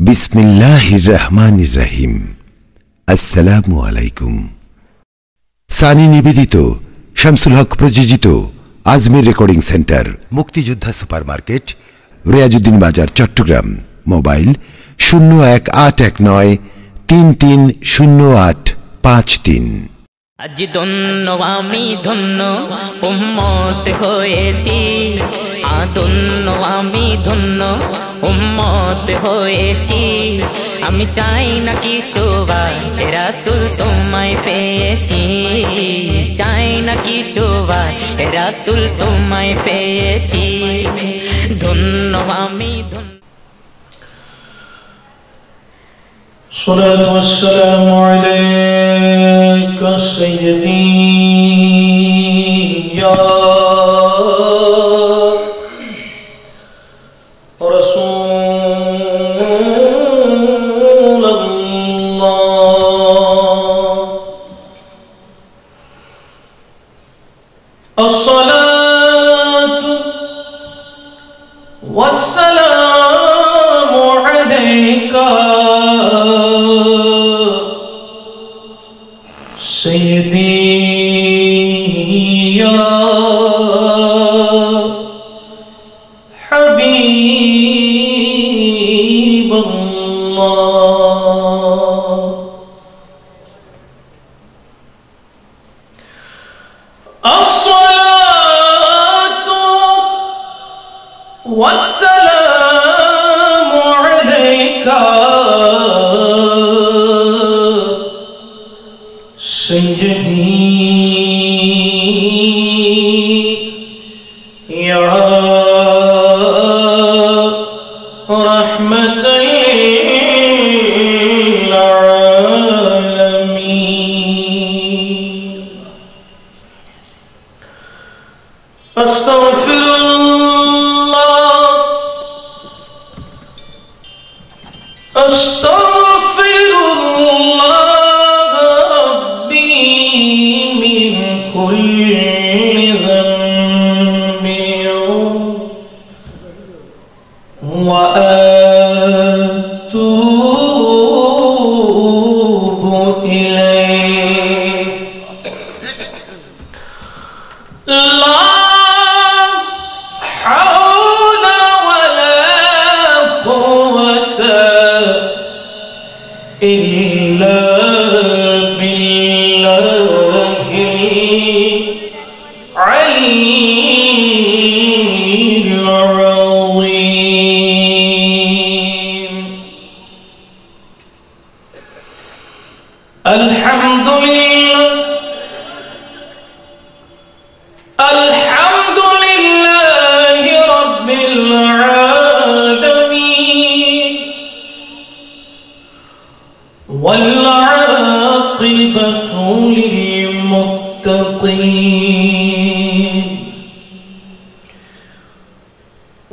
বিসমিল্লাহির রহমানির রহিম। আসসালামু আলাইকুম। সানি নিবেদিত, শামসুল হক প্রযোজিত আজমির রেকর্ডিং সেন্টার, মুক্তিযোদ্ধা সুপারমার্কেট, রিয়াজউদ্দিন বাজার, চট্টগ্রাম। মোবাইল 0189330853। আজ ধন্য আমি ধন্য উম্মত হয়েছি, ধন্য আমি ধন্য উম্মত হয়েছি। আমি চাই না কিছু ভাই রাসূল তোমায় পেয়েছি, চাই না কিছু ভাই রাসূল তোমায় পেয়েছি। ধন্য আমি ধন্য। الصلاة والسلام عليك سيدي يا رسول الله. الصلاة والسلام عليك سيدي يا حبيب الله. الصلاة والسلام عليك سيدي يا رحمة للعالمين. أستغفر الله أستغفر الله ربي من كل ذنب وأتوب إليه. لا حول ولا قوة إلا بالله العلي العظيم. الحمد لله الحمد لله رب العالمين، والعاقبة للمتقين،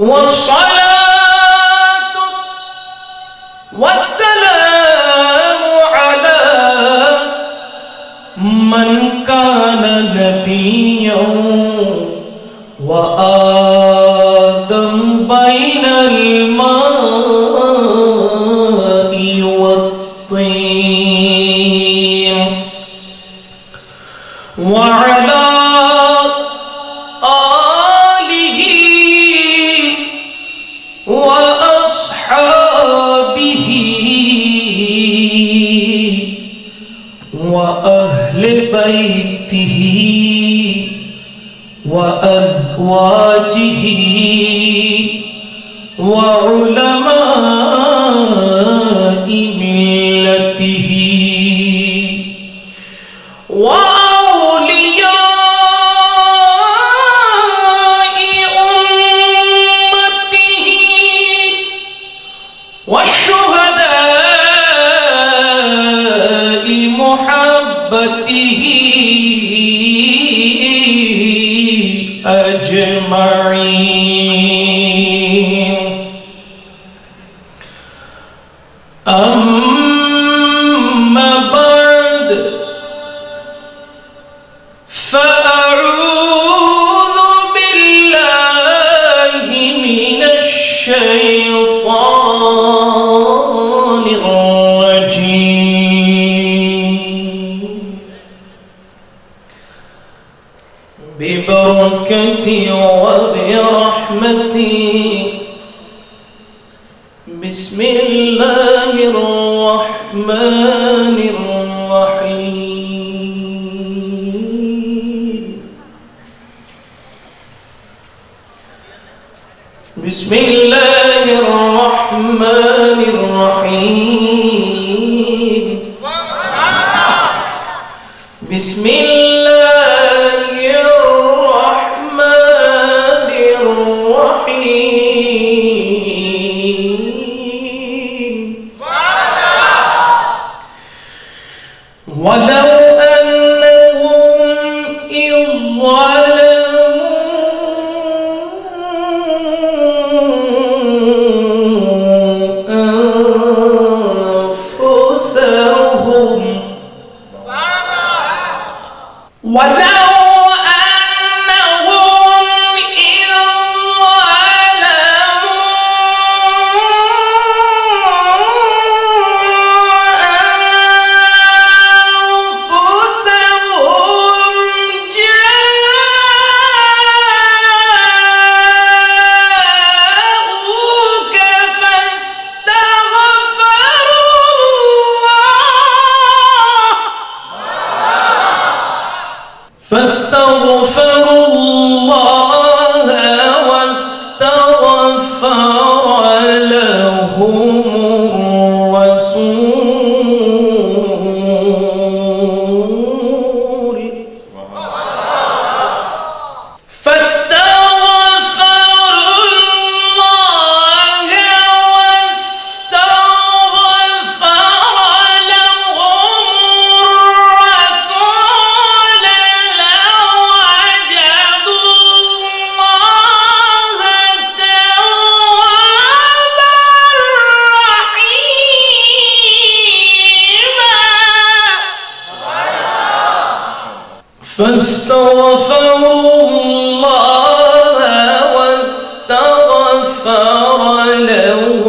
والصلاة والسلام على من كان نبيا وآدم بين الماء والطين، وعلى آله وأصحابه وأهل بيته وأزواجه وعلماء ملته وأولياء أمته والشهداء محبته أجمعين. أما بعد، فأعوذ بالله من الشيطان بسم الله الرحمن الرحيم بسم الله الرحمن الرحيم بسم الله الرحمن الرحيم ولو أنهم إذ ظلموا أنفسهم ولو أنهم إذ فاستغفروا الله واستغفر لهم الرسول فاستغفروا الله واستغفر لهم الرسول فاستغفروا الله واستغفر لهم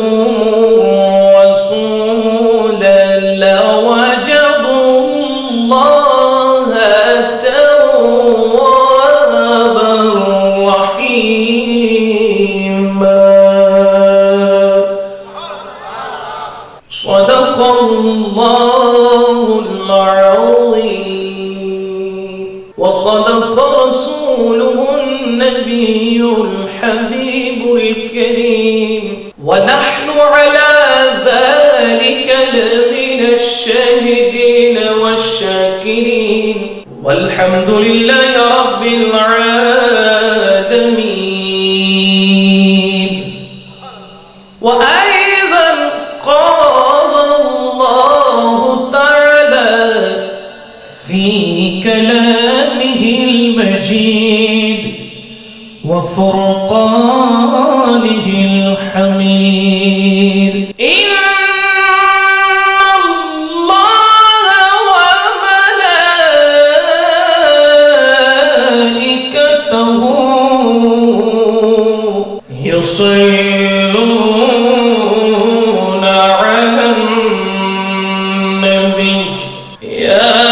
الرسول لوجدوا الله توابا رحيما صدق الله العظيم وصدق رسوله النبي الحبيب الكريم ونحن على ذلك لمن الشاهدين والشاكرين والحمد لله رب العالمين وأيضا قال الله تعالى في كلامه المجيد وفرقانه الحميد إن الله وملائكته يصلون على النبي يا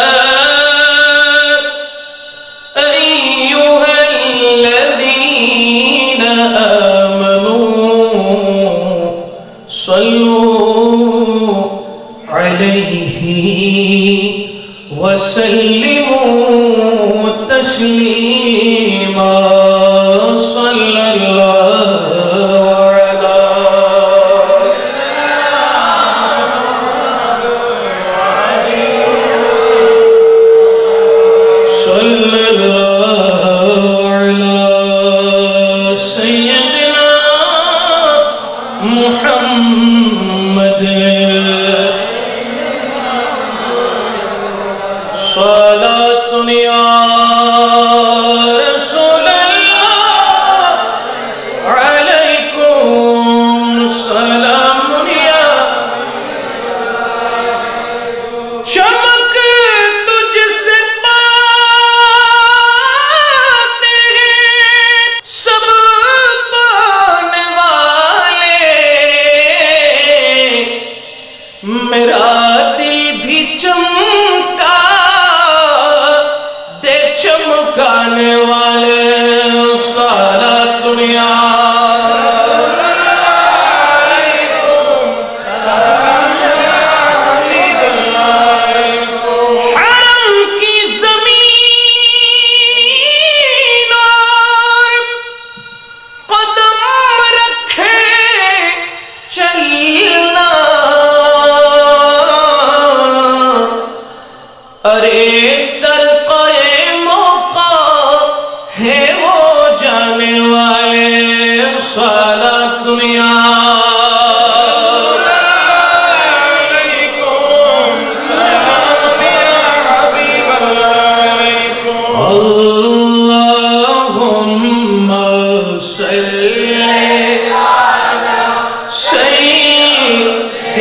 صلوا عليه وسلموا تسليما صلى الله على صلى الله على سيدنا محمد صلاة يا رسول الله عليكم سلام يا चमक तुझसे पाते हैं सब पाने वाले मेरा दिल भी चमका दे चमकाने वाले साला दुनिया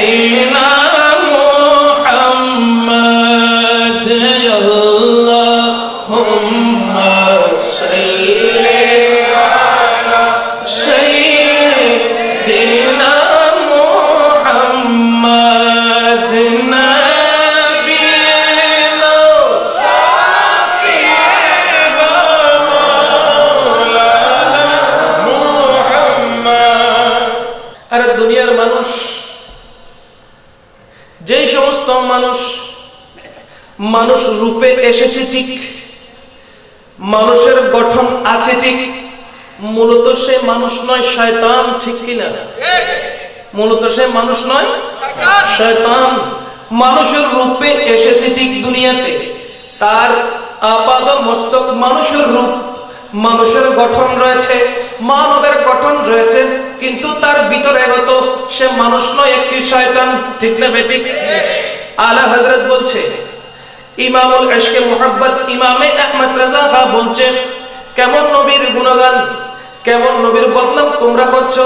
सैयदना मुहम्मद अल्लाहुम्मा सल्ली अला सैयदना मुहम्मद नबीना शाफीना मौलाना मुहम्मद। अरे दुनियार मानुष যেই সমস্ত মানুষ রূপে এসেছে ঠিক, মানুষের গঠন আছে ঠিক, মূলত সে মানুষ নয় শয়তান, ঠিক কিনা? মূলত সে মানুষ নয় শয়তান। মানুষের রূপে এসেছে ঠিক দুনিয়াতে, তার আপাদ মস্তক মানুষের রূপ, মানুষের গঠন রয়েছে, মানবের গঠন রয়েছে, কিন্তু তার ভিতরে গত সে মানুষ নয়, একটি শয়তান, ঠিক না বেঠিক? আলা হযরত বলছে, ইমামুল ইশকে মুহাব্বত ইমামে আহমদ রাজা খা বলছেন, কেমন নবীর গুণগান, কেমন নবীর বদনাম তোমরা করছো?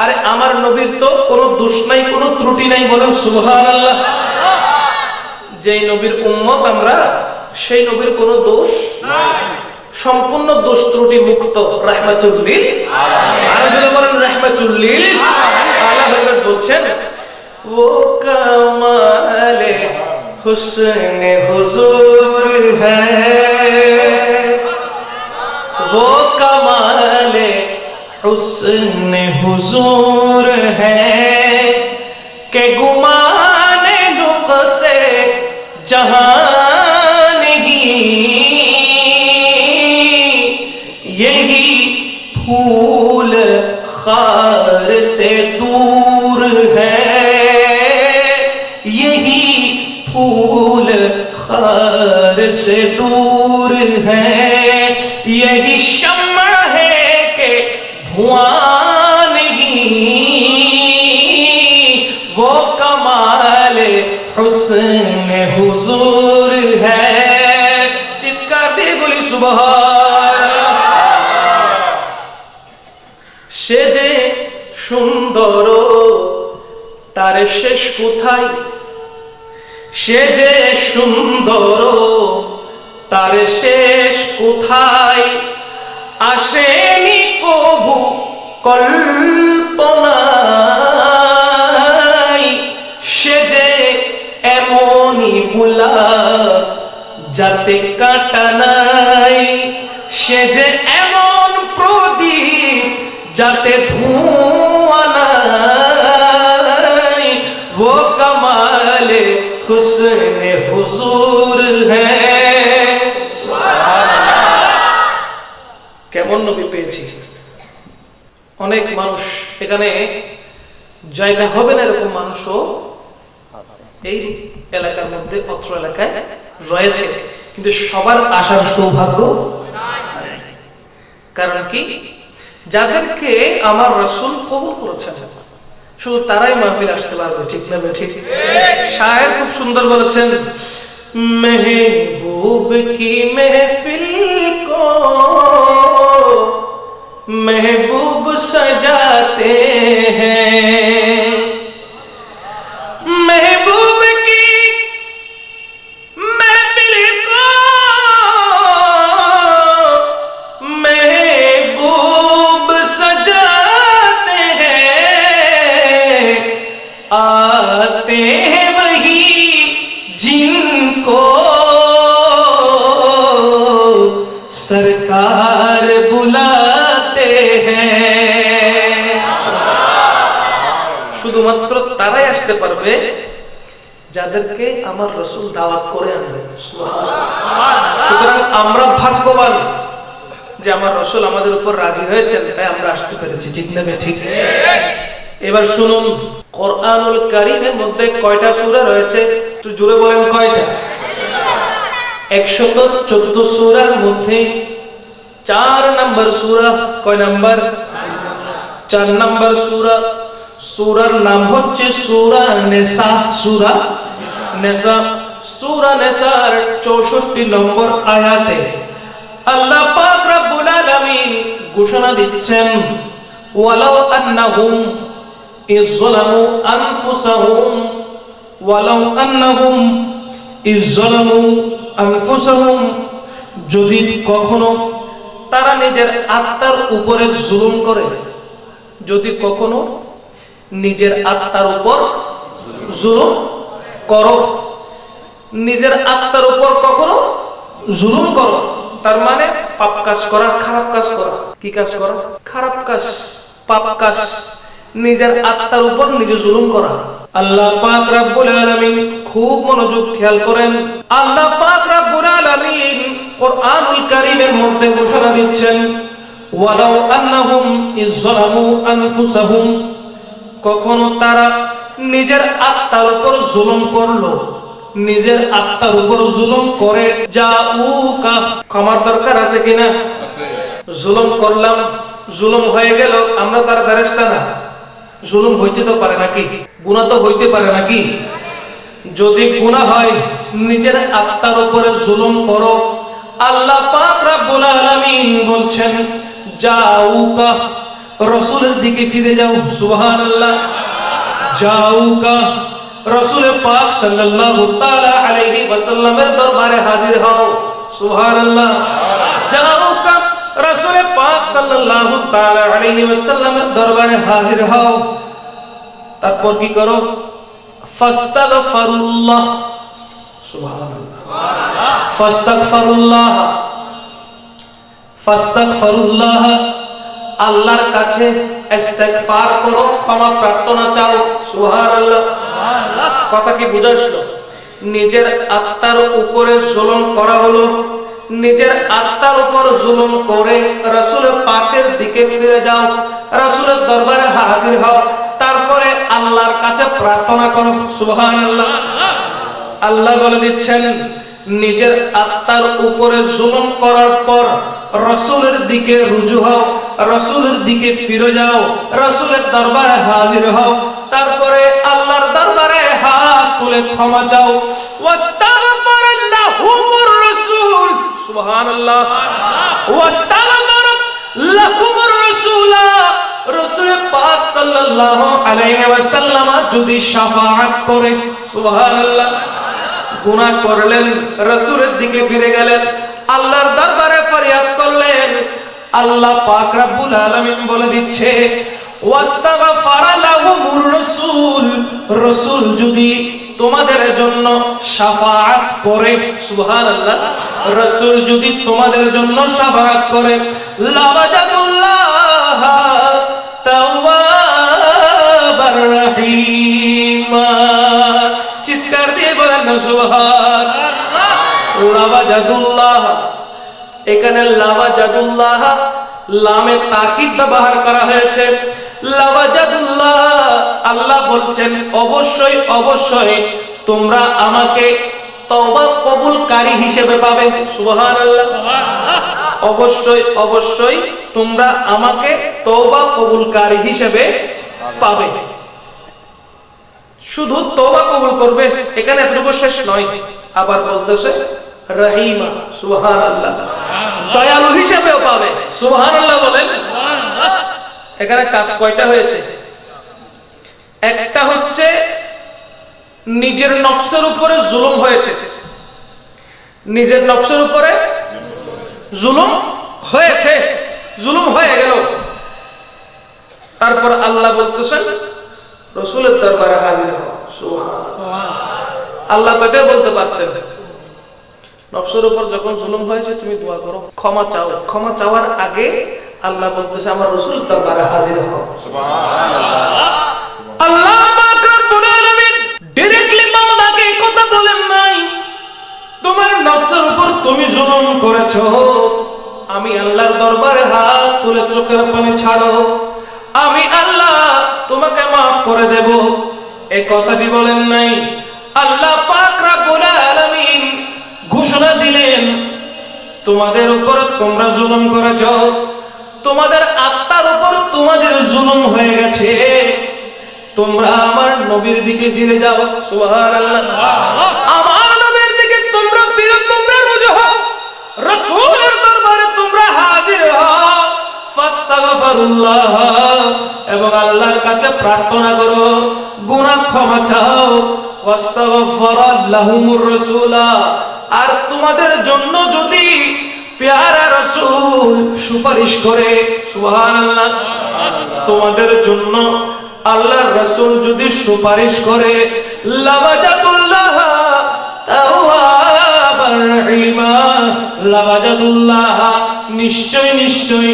আরে আমার নবীর তো কোনো দোষ নাই, কোনো ত্রুটি নাই, বলেন সুবহানাল্লাহ। যেই নবীর উম্মত আমরা, সেই নবীর কোনো দোষ নাই, সম্পূর্ণ দোষ ত্রুটি মুক্ত, রাহমাতুল লিল আলামিন। আর যদি বলেন রাহমাতুল লিল আলামিন। আলা হযরত বলছেন, ও কামালে हुस्न हुजूर है, वो कमाले हुस्न हुजूर है के गुमाने नुक़्से जहां नहीं, यही फूल खार से दूर है, यही फूल खार से दूर है, यही शम्मा है कि धुआं नहीं, वो कमाल हुस्न हुजूर है। चित्कार दे बोली सुबहान। সে যে সুন্দর তার শেষ কোথায়, সে যে সুন্দর তার শেষ কোথায়, আসেনি কবু কল্পনায়, সে যে এমনই গোলাপ যাতে কাঁটা নাই, সে যে এমন প্রদীপ যাতে ধোঁয়া নাই, वो कमाल हुस्न हुजूर है। কেমন নবী পেয়েছি। অনেক মানুষ, এখানে জায়গা হবে না এরকম মানুষও এই এলাকার মধ্যে, অত্র এলাকায় রয়েছে, কিন্তু সবার আসার সৌভাগ্য নাই। কারণ কি? যাদেরকে আমার রাসূল কবুল করেছেন শুধু তারাই মাহফিল আসতে পারবে, ঠিক না ঠিক? শায়ের খুব সুন্দর বলেছেন, महबूब की महफिल को महबूब सजाते हैं, महबूब की महफिल को महबूब सजाते हैं, आते हैं वही जिनको सरकार बुलाते हैं। শুধুমাত্র তারাই আসতে পারবে যাদেরকে আমার রাসূল দাওয়াত করে আনবেন। সুতরাং আমরা ভাগ্যবান যে আমার রাসূল আমাদের উপর রাজি হয়েছেন, তাই আমরা আসতে পেরেছি, ঠিক না ঠিক? এবার শুনুন, কোরআনুল কারীমের মধ্যে কয়টা সূরা রয়েছে? একটু জোরে বলেন, কয়টা? 114 সূরার মধ্যে 4 নম্বর সূরা। কয় নম্বর? 4 নম্বর সূরা। সূরার নাম হচ্ছে সূরা নিসা। সূরা নিসা। সূরা নিসার 64 নম্বর আয়াতে আল্লাহ পাক রব্বুল আলামিন ঘোষণা দিচ্ছেন, ওয়ালাউ আন্নাহুম ইযলামু আনফুসাহুম ওয়ালাউ আন্নাহুম ইযলামু আনফুসাহুম, যদি কখনো তারা নিজের আত্মার উপরে জুলুম করে, যদি কখনো নিজের আত্মার উপর জুলুম করো, নিজের আত্মার উপর কখনো জুলুম করো, তার মানে পাপ কাজ করা, খারাপ কাজ করা। কি কাজ করা? খারাপ কাজ, পাপ কাজ, নিজের আত্মার উপর নিজে জুলুম করা। আল্লাহ পাক রব্বুল আলামিন খুব মনোযোগ খেয়াল করেন। আল্লাহ পাক রব্বুল আলামিন কোরআনুল কারীমের মধ্যে ঘোষণা দিচ্ছেন, ওয়ালাউ আন্নাহুম ইযলামু আনফুসাহুম, কখনো তারা নিজের আত্মার উপর জুলুম করলো, নিজের আত্মার উপর জুলুম করে জাউকা, ক্ষমার দরকার আছে কিনা? জুলুম করলাম, জুলুম হয়ে গেল, আমরা তার ফেরেশতা না, জুলুম হইতে তো পারে নাকি? গুনাহ তো হইতে পারে নাকি? যদি গুনাহ হয় নিজের আত্মার উপরে জুলুম করো, আল্লাহ পাক রব্বুল আলামিন বলছেন জাউকা, রাসূলের দিকে ফিরে যাও। সুবহানাল্লাহ। জাউকা, রাসূল পাক সাল্লাল্লাহু তাআলা আলাইহি ওয়াসাল্লামের দরবারে হাজির হও। সুবহানাল্লাহ। জাউকা, রাসূল পাক সাল্লাল্লাহু তাআলা আলাইহি ওয়াসাল্লামের দরবারে হাজির হও। তারপর কি করো? ফাস্তাগফিরুল্লাহ। সুবহানাল্লাহ। ফাস্তাগফিরুল্লাহ, ফাস্তাগফিরুল্লাহ, আল্লাহর কাছে ইস্তিগফার করো, ক্ষমা প্রার্থনা চাও। সুবহানাল্লাহ। কথা কি বুঝা আসলো? নিজের আত্মার উপরে জুলুম করা হলো, নিজের আত্মার উপর জুলুম করে রাসূল পাকের দিকে ফিরে যাও, রাসূলের দরবারে হাজির হও, তারপরে আল্লাহর কাছে প্রার্থনা করো। সুবহানাল্লাহ। আল্লাহ বলে দিচ্ছেন, নিজের আত্মার উপরে জুলুম করার পর রাসূলের দিকে রুজু হও, রাসূলের দিকে ফিরে যাও, রাসূলের দরবারে হাজির হও, তারপরে আল্লাহর দরবারে হাত তুলে ক্ষমা চাও। ওয়াস্তাগফির লাহুমুর রাসূল। সুবহানাল্লাহ। ওয়াস্তাগফির লাহুমুর রাসূল, রাসূল পাক সাল্লাল্লাহু আলাইহি ওয়াসাল্লাম যদি শাফাআত করে। সুবহানাল্লাহ। গুনাহ করলেন, রাসূলের দিকে ফিরে গেলেন, আল্লাহর দরবারে ফরিয়াদ করলেন, আল্লাহ পাক রব্বুল আলামিন বলে দিচ্ছে ওয়াস্তাগফারা লাহুমুর রাসূল, রাসূল যদি তোমাদের জন্য শাফাআত করে। সুবহানাল্লাহ। রাসূল যদি তোমাদের জন্য শাফাআত করে, লাওয়াজাদুল্লাহ তাওয়াবার রহিম। চিৎকার দিয়ে বলেন না সুবহানাল্লাহ। লাওয়াজাদুল্লাহ, এখানে লাওয়াজাদুল্লাহ লামে তাকিদ ব্যবহার করা হয়েছে। লাওয়াজাদুল্লাহ, আল্লাহ বলছেন অবশ্যই অবশ্যই তোমরা আমাকে তওবা কবুলকারী হিসেবে পাবে। সুবহানাল্লাহ। অবশ্যই অবশ্যই তোমরা আমাকে তওবা কবুলকারী হিসেবে পাবে। শুধু তওবা কবুল করবে, এখানে এতটুকু শেষ নয়, আবার বলতেছে রহিমা। সুবহানাল্লাহ। দয়ালু হিসেবেও পাবে। সুবহানাল্লাহ বলেন। এখানে কাজ কয়টা হয়েছে? একটা হচ্ছে নিজের নফসের উপরে জুলুম হয়েছে, নিজের নফসের উপরে জুলুম হয়েছে, জুলুম হয়ে গেল, তারপর আল্লাহ বলতেছেন রাসূলের দরবারে হাজির হও। সুবহানাল্লাহ। আল্লাহ তো এটা বলতে পারতেন, নফসের উপর যখন জুলুম হয়েছে তুমি দোয়া করো, ক্ষমা চাও। ক্ষমা চাওয়ার আগে আল্লাহ বলতেছে আমার রাসূলের দরবারে হাজির হও। সুবহানাল্লাহ। আল্লাহ পাক রব্বুল আলামিন ডাইরেক্টলি বান্দাকে কথা বলেন নাই, তোমার নফসের উপর তুমি জুলুম করেছো, আমি আল্লাহর দরবারে হাত তুলে চোখের পানি ছাড়ো, আমি আল্লাহ তোমাকে মাফ করে দেব, এই কথাটি বলেন নাই। আল্লাহ পাক রব্বুল আলামিন ঘোষণা দিলেন তোমাদের উপর তোমরা জুলুম করেছো, তোমাদের আত্মার উপর তোমাদের জুলুম হয়ে গেছে, তোমরা আমার নবীর দিকে ফিরে যাও। সুবহানাল্লাহ। আমার নবীর দিকে তোমরা ফিরে, তোমরা রুজু হও, রাসূলের দরবারে তোমরা হাজির হও। ফাস্তাগফির ওয়াস্তাগফিরুল্লাহ, এবং আল্লাহর কাছে প্রার্থনা করো, গুনাহ ক্ষমা চাও। ওয়াস্তাগফারা লাহুমুর রাসূলা, আর তোমাদের জন্য যদি প্যারা রাসূল সুপারিশ করে, সুবহানাল্লাহ, তোমাদের জন্য আল্লাহর রাসূল যদি সুপারিশ করে, লাওয়াজাদুল্লাহ তাওয়াবার রহিমা, লাওয়াজাদুল্লাহ নিশ্চয় নিশ্চয়,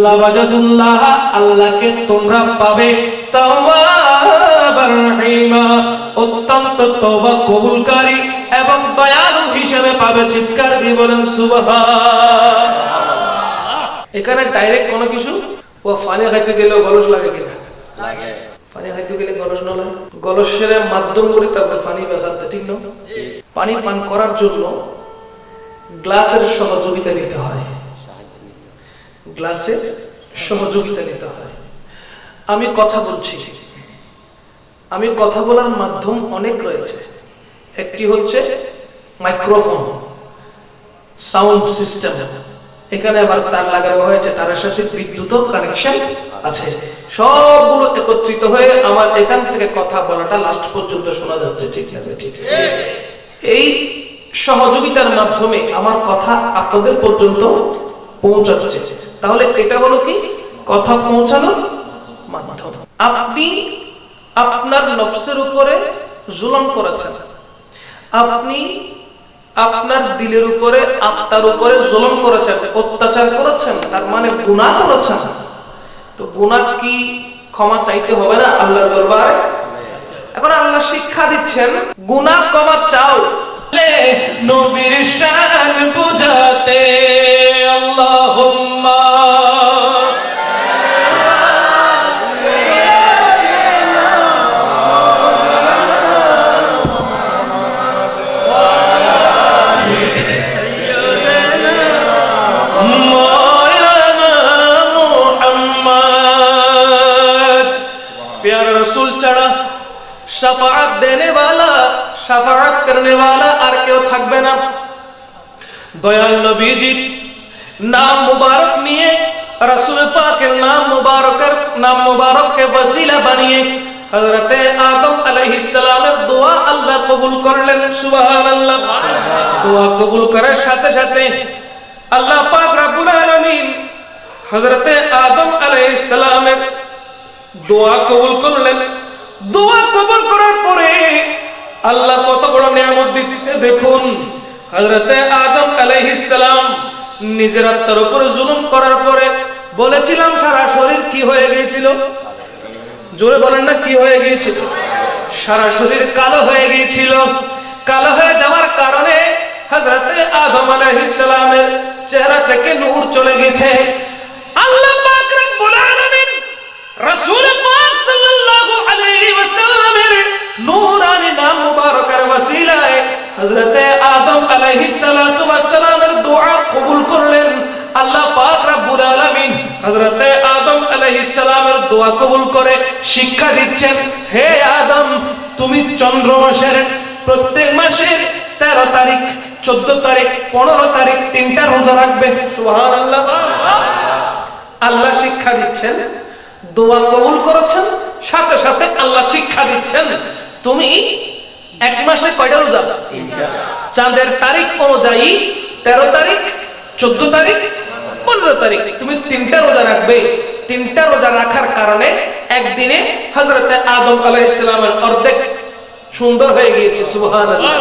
লাওয়াজাদুল্লাহ আল্লাহকে তোমরা পাবে তাওয়াবার রহিমা অত্যন্ত তওবা কবুলকারী এবং দয়ালু হিসেবে পাবে। চিৎকার দিয়ে বলেন সুবহানাল্লাহ। এখানে ডাইরেক্ট কোনো কিছু ও পানি খাইতে গেলেও গলস লাগে কিনা? লাগে। পানি খাইতে গেলে গলস না লাগে, গলসের মাধ্যম করে তারপর পানি বেখাতে, ঠিক না? পানি পান করার জন্য গ্লাসের সহযোগিতা নিতে হয়, গ্লাসের সহযোগিতা নিতে হয়। আমি কথা বলছি, আমি কথা বলার মাধ্যম অনেক রয়েছে। একটি হচ্ছে মাইক্রোফোন, সাউন্ড সিস্টেম, এখানে আবার তার লাগানো হয়েছে, তার সাথে বিদ্যুৎ কানেকশন আছে। সবগুলো একত্রিত হয়ে আমার এখান থেকে কথা বলাটা লাস্ট পর্যন্ত শোনা যাচ্ছে, ঠিক আছে? ঠিক। এই সহযোগিতার মাধ্যমে আমার কথা আপনাদের পর্যন্ত পৌঁছাচ্ছে। তাহলে এটা হলো কি? কথা পৌঁছানোর মাধ্যম। আপনি আপনার নফসের উপরে জুলুম করেছেন, আপনি আপনার দিলের উপরে, আত্মার উপরে জুলুম করেছেন, অত্যাচার করেছেন, তার মানে গুনাহ করেছেন। তো গুনাহ কি ক্ষমা চাইতে হবে না আল্লাহর দরবারে? এখন আল্লাহ শিক্ষা দিচ্ছেন, গুনাহ ক্ষমা চাও, নবীর শান বুঝাতে আল্লাহুম্মা शफाअत देने वाला, शफाअत करने वाला और क्यों থাকবে না। দয়াল নবীজির নাম মুবারক নিয়ে, রাসূল পাকের নাম মুবারককে ওসিলা বানিয়ে হযরতে আদম আলাইহিস সালামের দোয়া আল্লাহ কবুল করলেন। সুবহানাল্লাহ। দোয়া কবুল করার সাথে সাথে আল্লাহ পাক রব্বুল আলামিন হযরতে আদম আলাইহিস সালামের দোয়া কবুল করলেন। দোয়া কবুল করার পরে আল্লাহ কত বড় নিয়ামত দিচ্ছে দেখুন। হযরতে আদম আলাইহিস সালাম নিজের আত্মার উপরে জুলুম করার পরে বলেছিলাম সারা শরীর কি হয়ে গিয়েছিল? জোরে বলেন না, কি হয়ে গিয়েছিল? সারা শরীর কালো হয়ে গিয়েছিল। কালো হয়ে যাওয়ার কারণে হযরতে আদম আলাইহিস সালামের চেহারা থেকে নূর চলে গেছে। আল্লাহ পাক রব্বুল আলামিন রাসূল পাক সাল্লাল্লাহু আলাইহি ওয়াসাল্লামের নূরানি নাম মুবারকের ওসিলায় হযরতে আদম আলাইহিস সালাতু ওয়াস সালামের দোয়া কবুল করলেন। আল্লাহ পাক রব্বুল আলামিন হযরতে আদম আলাইহিস সালামের দোয়া কবুল করে শিক্ষা দিচ্ছেন, হে আদম, তুমি চন্দ্র মাসের প্রত্যেক মাসের 13 তারিখ, 14 তারিখ, 15 তারিখ 3টা রোজা রাখবে। সুবহানাল্লাহ। আল্লাহ শিক্ষা দিচ্ছেন, দোয়া কবুল করেছেন, সাথে সাথে আল্লাহ শিক্ষা দিচ্ছেন তুমি এক মাসে কয়টা রোজা? 3টা। চাঁদের তারিখ অনুযায়ী 13 তারিখ, 14 তারিখ, 15 তারিখ তুমি 3টা রোজা রাখবে। 3টা রোজা রাখার কারণে একদিনে হযরতে আদম আলাইহিস সালামের অর্ধেক সুন্দর হয়ে গিয়েছে। সুবহানাল্লাহ।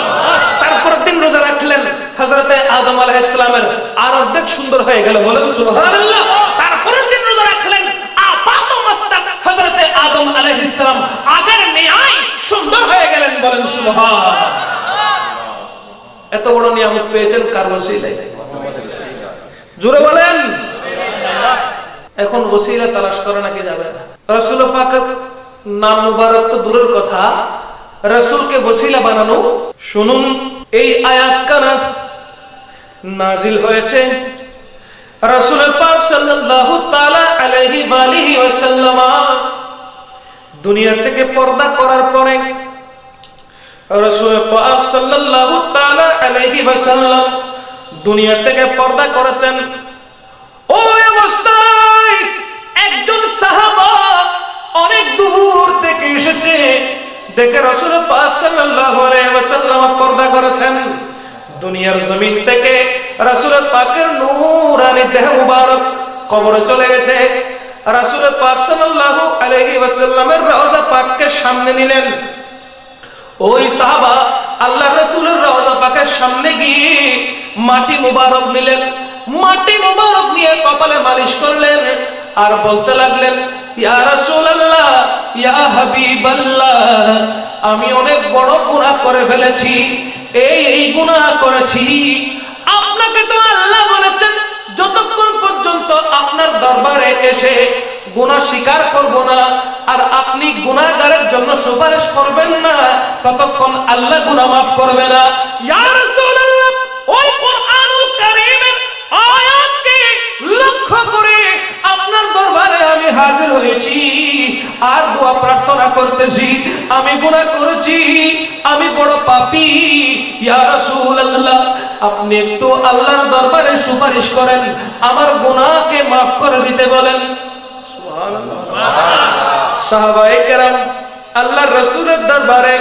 তারপরের দিন রোজা রাখলেন, হযরতে আদম আলাইহিস সালামের আর অর্ধেক সুন্দর হয়ে গেল। বলেন সুবহানাল্লাহ। তারপরের দিন রোজা রাখলেন, হযরতে আদম আলাইহিস সালাম আগের ন্যায় সুন্দর হয়ে গেলেন। বলেন সুবহানাল্লাহ। এত বড় নিয়ামত পেয়েছেন কার ওসিলায়? জোরে বলেন। এখন ওসিলা তালাশ করে নাকি যাবে না? রাসূল পাকের নাম মুবারক তো দূরের কথা, রাসূলকে ওসিলা বানানো। শুনুন, এই আয়াত কানা নাজিল হয়েছে রাসূল পাক সাল্লাল্লাহু তাআলা আলাইহি ওয়া আলিহি ওয়াসাল্লাম দুনিয়া থেকে পর্দা করার পরে রাসূল পাক সাল্লাল্লাহু তাআলা আলাইহি ওয়াসাল্লাম দুনিয়া থেকে পর্দা করেছেন। ওই অবস্থায় একজন এসেছে, দেখে রাসূল পাক সাল্লাল্লাহু আলাইহি ওয়াসাল্লাম পর্দা করেছেন। দুনিয়ার জমিন থেকে রাসূল পাকের নূরানি দেহ মুবারক কবরে চলে গেছে। রাসূল পাক সাল্লাল্লাহু আলাইহি ওয়াসাল্লামের রওজা পাককে সামনে নিলেন। ওই সাহাবা আল্লাহর রাসূলের রওজা পাকের সামনে গিয়ে মাটি মুবারক নিলেন, মাটি মুবারক নিয়ে কপালে মালিশ করলেন আর বলতে লাগলেন, ইয়া রাসূলুল্লাহ, ইয়া হাবিবাল্লাহ, আমি অনেক বড় গুনাহ করে ফেলেছি, এই গুনাহ করেছি। আপনাকে তো আল্লাহ বলেছেন যতক্ষণ পর্যন্ত আপনার দরবারে এসে গুনাহ স্বীকার করব না আর আপনি গুনাহগারের জন্য সুপারিশ করবেন না, ততক্ষণ আল্লাহ গুনাহ মাফ করবে না। ইয়া রাসূলুল্লাহ, ওই কোরআনুল কারীমের আয়াতকে লক্ষ্য করে আপনার দরবারে আমি হাজির হয়েছি আর দোয়া প্রার্থনা করতেছি। আমি গুনাহ করেছি, আমি বড় পাপী। ইয়া রাসূলুল্লাহ, আপনি একটু আল্লাহর দরবারে সুপারিশ করেন, আমার গুনাহকে মাফ করে দিতে বলেন। সুবহানাল্লাহ। সাহাবায়ে কেরাম আল্লাহর রাসূলের দরবারে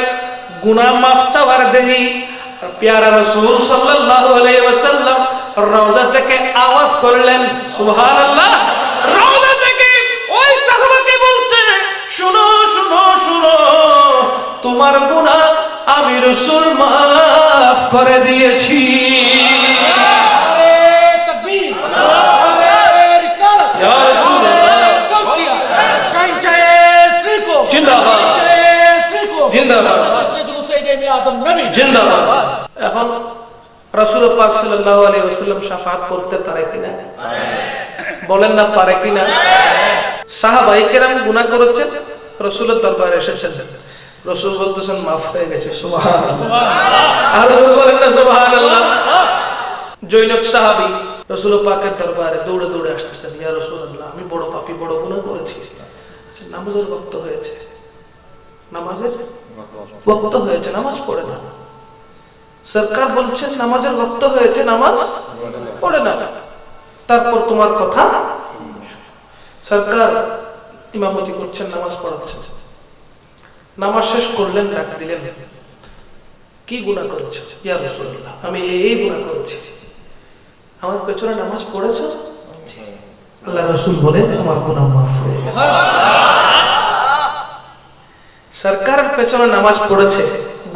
গুনাহ মাফ চাওয়ার দেরি প্যারা রাসূল সাল্লাল্লাহু আলাইহি ওয়াসাল্লাম রওজা থেকে আওয়াজ করলেন, সুবহানাল্লাহ। রওজা থেকে ওই সাহাবাকে বলছে, শুনো শুনো শুনো, তোমার গুনাহ আমি রাসূল মাফ করে দিয়েছি। আরে তাকবীর, আরে রিসালাত, ইয়া রাসূলুল্লাহ, গাউসিয়া, কাঞ্চায়ে শ্রীকো জিন্দাবাদ, শ্রীকো জিন্দাবাদ, জিন্দাবাদ। এখন রাসূল পাক সাল্লাল্লাহু আলাইহি ওয়াসাল্লাম শাফাআত করতে পারে কিনা? বলেন না, পারে কিনা? সাহাবায়ে কেরাম গুনাহ করেছে, রাসূলের দরবারে এসেছেন, রাসূল বলতেছেন মাফ হয়ে গেছে। সুবহানাল্লাহ। আর বলেন না সুবহানাল্লাহ। জৈনব সাহাবী রাসূল পাকের দরবারে দৌড়ে দৌড়ে আসতেছেন, ইয়া রাসূলুল্লাহ, আমি বড় পাপী, বড় গুনাহ করেছি, নামাজের ওয়াক্ত হয়েছে, নামাজের ওয়াক্ত হয়েছে, নামাজ পড়ে না। সরকার বলছেন নামাজের ওয়াক্ত হয়েছে, নামাজ পড়ে না, তারপর তোমার কথা। সরকার ইমামতি করছেন, নামাজ পড়াচ্ছেন, নামাজ শেষ করলেন, ডাক দিলেন, কি গুনাহ করেছো? ইয়া রাসূলুল্লাহ, আমি এই গুনাহ করেছি। আমার পেছনে নামাজ পড়েছো? আল্লাহ রাসূল বলে, আমার গুনাহ মাফ হয়ে গেছে। সরকারের পেছনে নামাজ পড়েছে,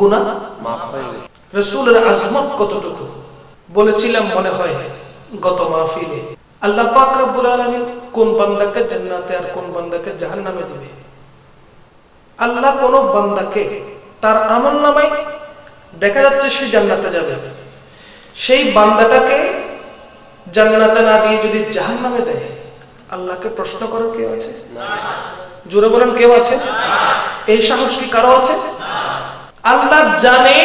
গুনাহ মাফ হয়ে গেছে। রাসূলের আজমত কতটুকু বলেছিলাম মনে হয় গত মাহফিলে। আল্লাহ পাক রব্বুল আলামিন কোন বান্দাকে জান্নাতে আর কোন বান্দাকে জাহান্নামে দিবে। আল্লাহ কোন বান্দাকে তার আমলনামায় দেখা যাচ্ছে সে জান্নাতে যাবে, সেই বান্দাটাকে জান্নাতে না দিয়ে যদি জাহান্নামে দেয়, আল্লাহকে প্রশ্ন করার কেউ আছে? না। জোরে বলেন, কেউ আছে? এই সাহস কি কারো আছে? আল্লাহ জানে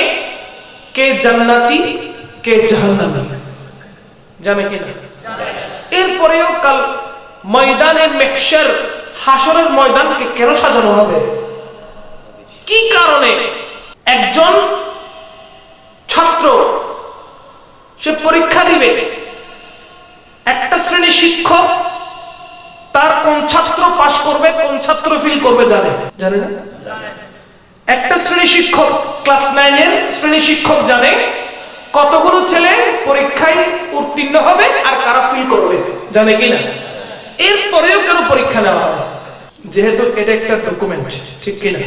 কে জান্নাতি কে জাহান্নামী, জানে কি না? এরপরেও কাল ময়দানে মাহশর, হাসরের ময়দানকে কেন সাজানো হবে? কি কারণে? একজন ছাত্র সে পরীক্ষা দিবে, একটা শ্রেণী শিক্ষক তার কোন ছাত্র পাস করবে কোন ছাত্র ফেল করবে জানে? জানে না? একটা শ্রেণী শিক্ষক, ক্লাস 9 এর শ্রেণী শিক্ষক জানে কতগুলো ছেলে পরীক্ষায় উত্তীর্ণ হবে আর কারা ফেল করবে, জানে কি না? এরপরেও কেন পরীক্ষা নেওয়া হবে? যেহেতু এটা একটা ডকুমেন্ট, ঠিক কি না?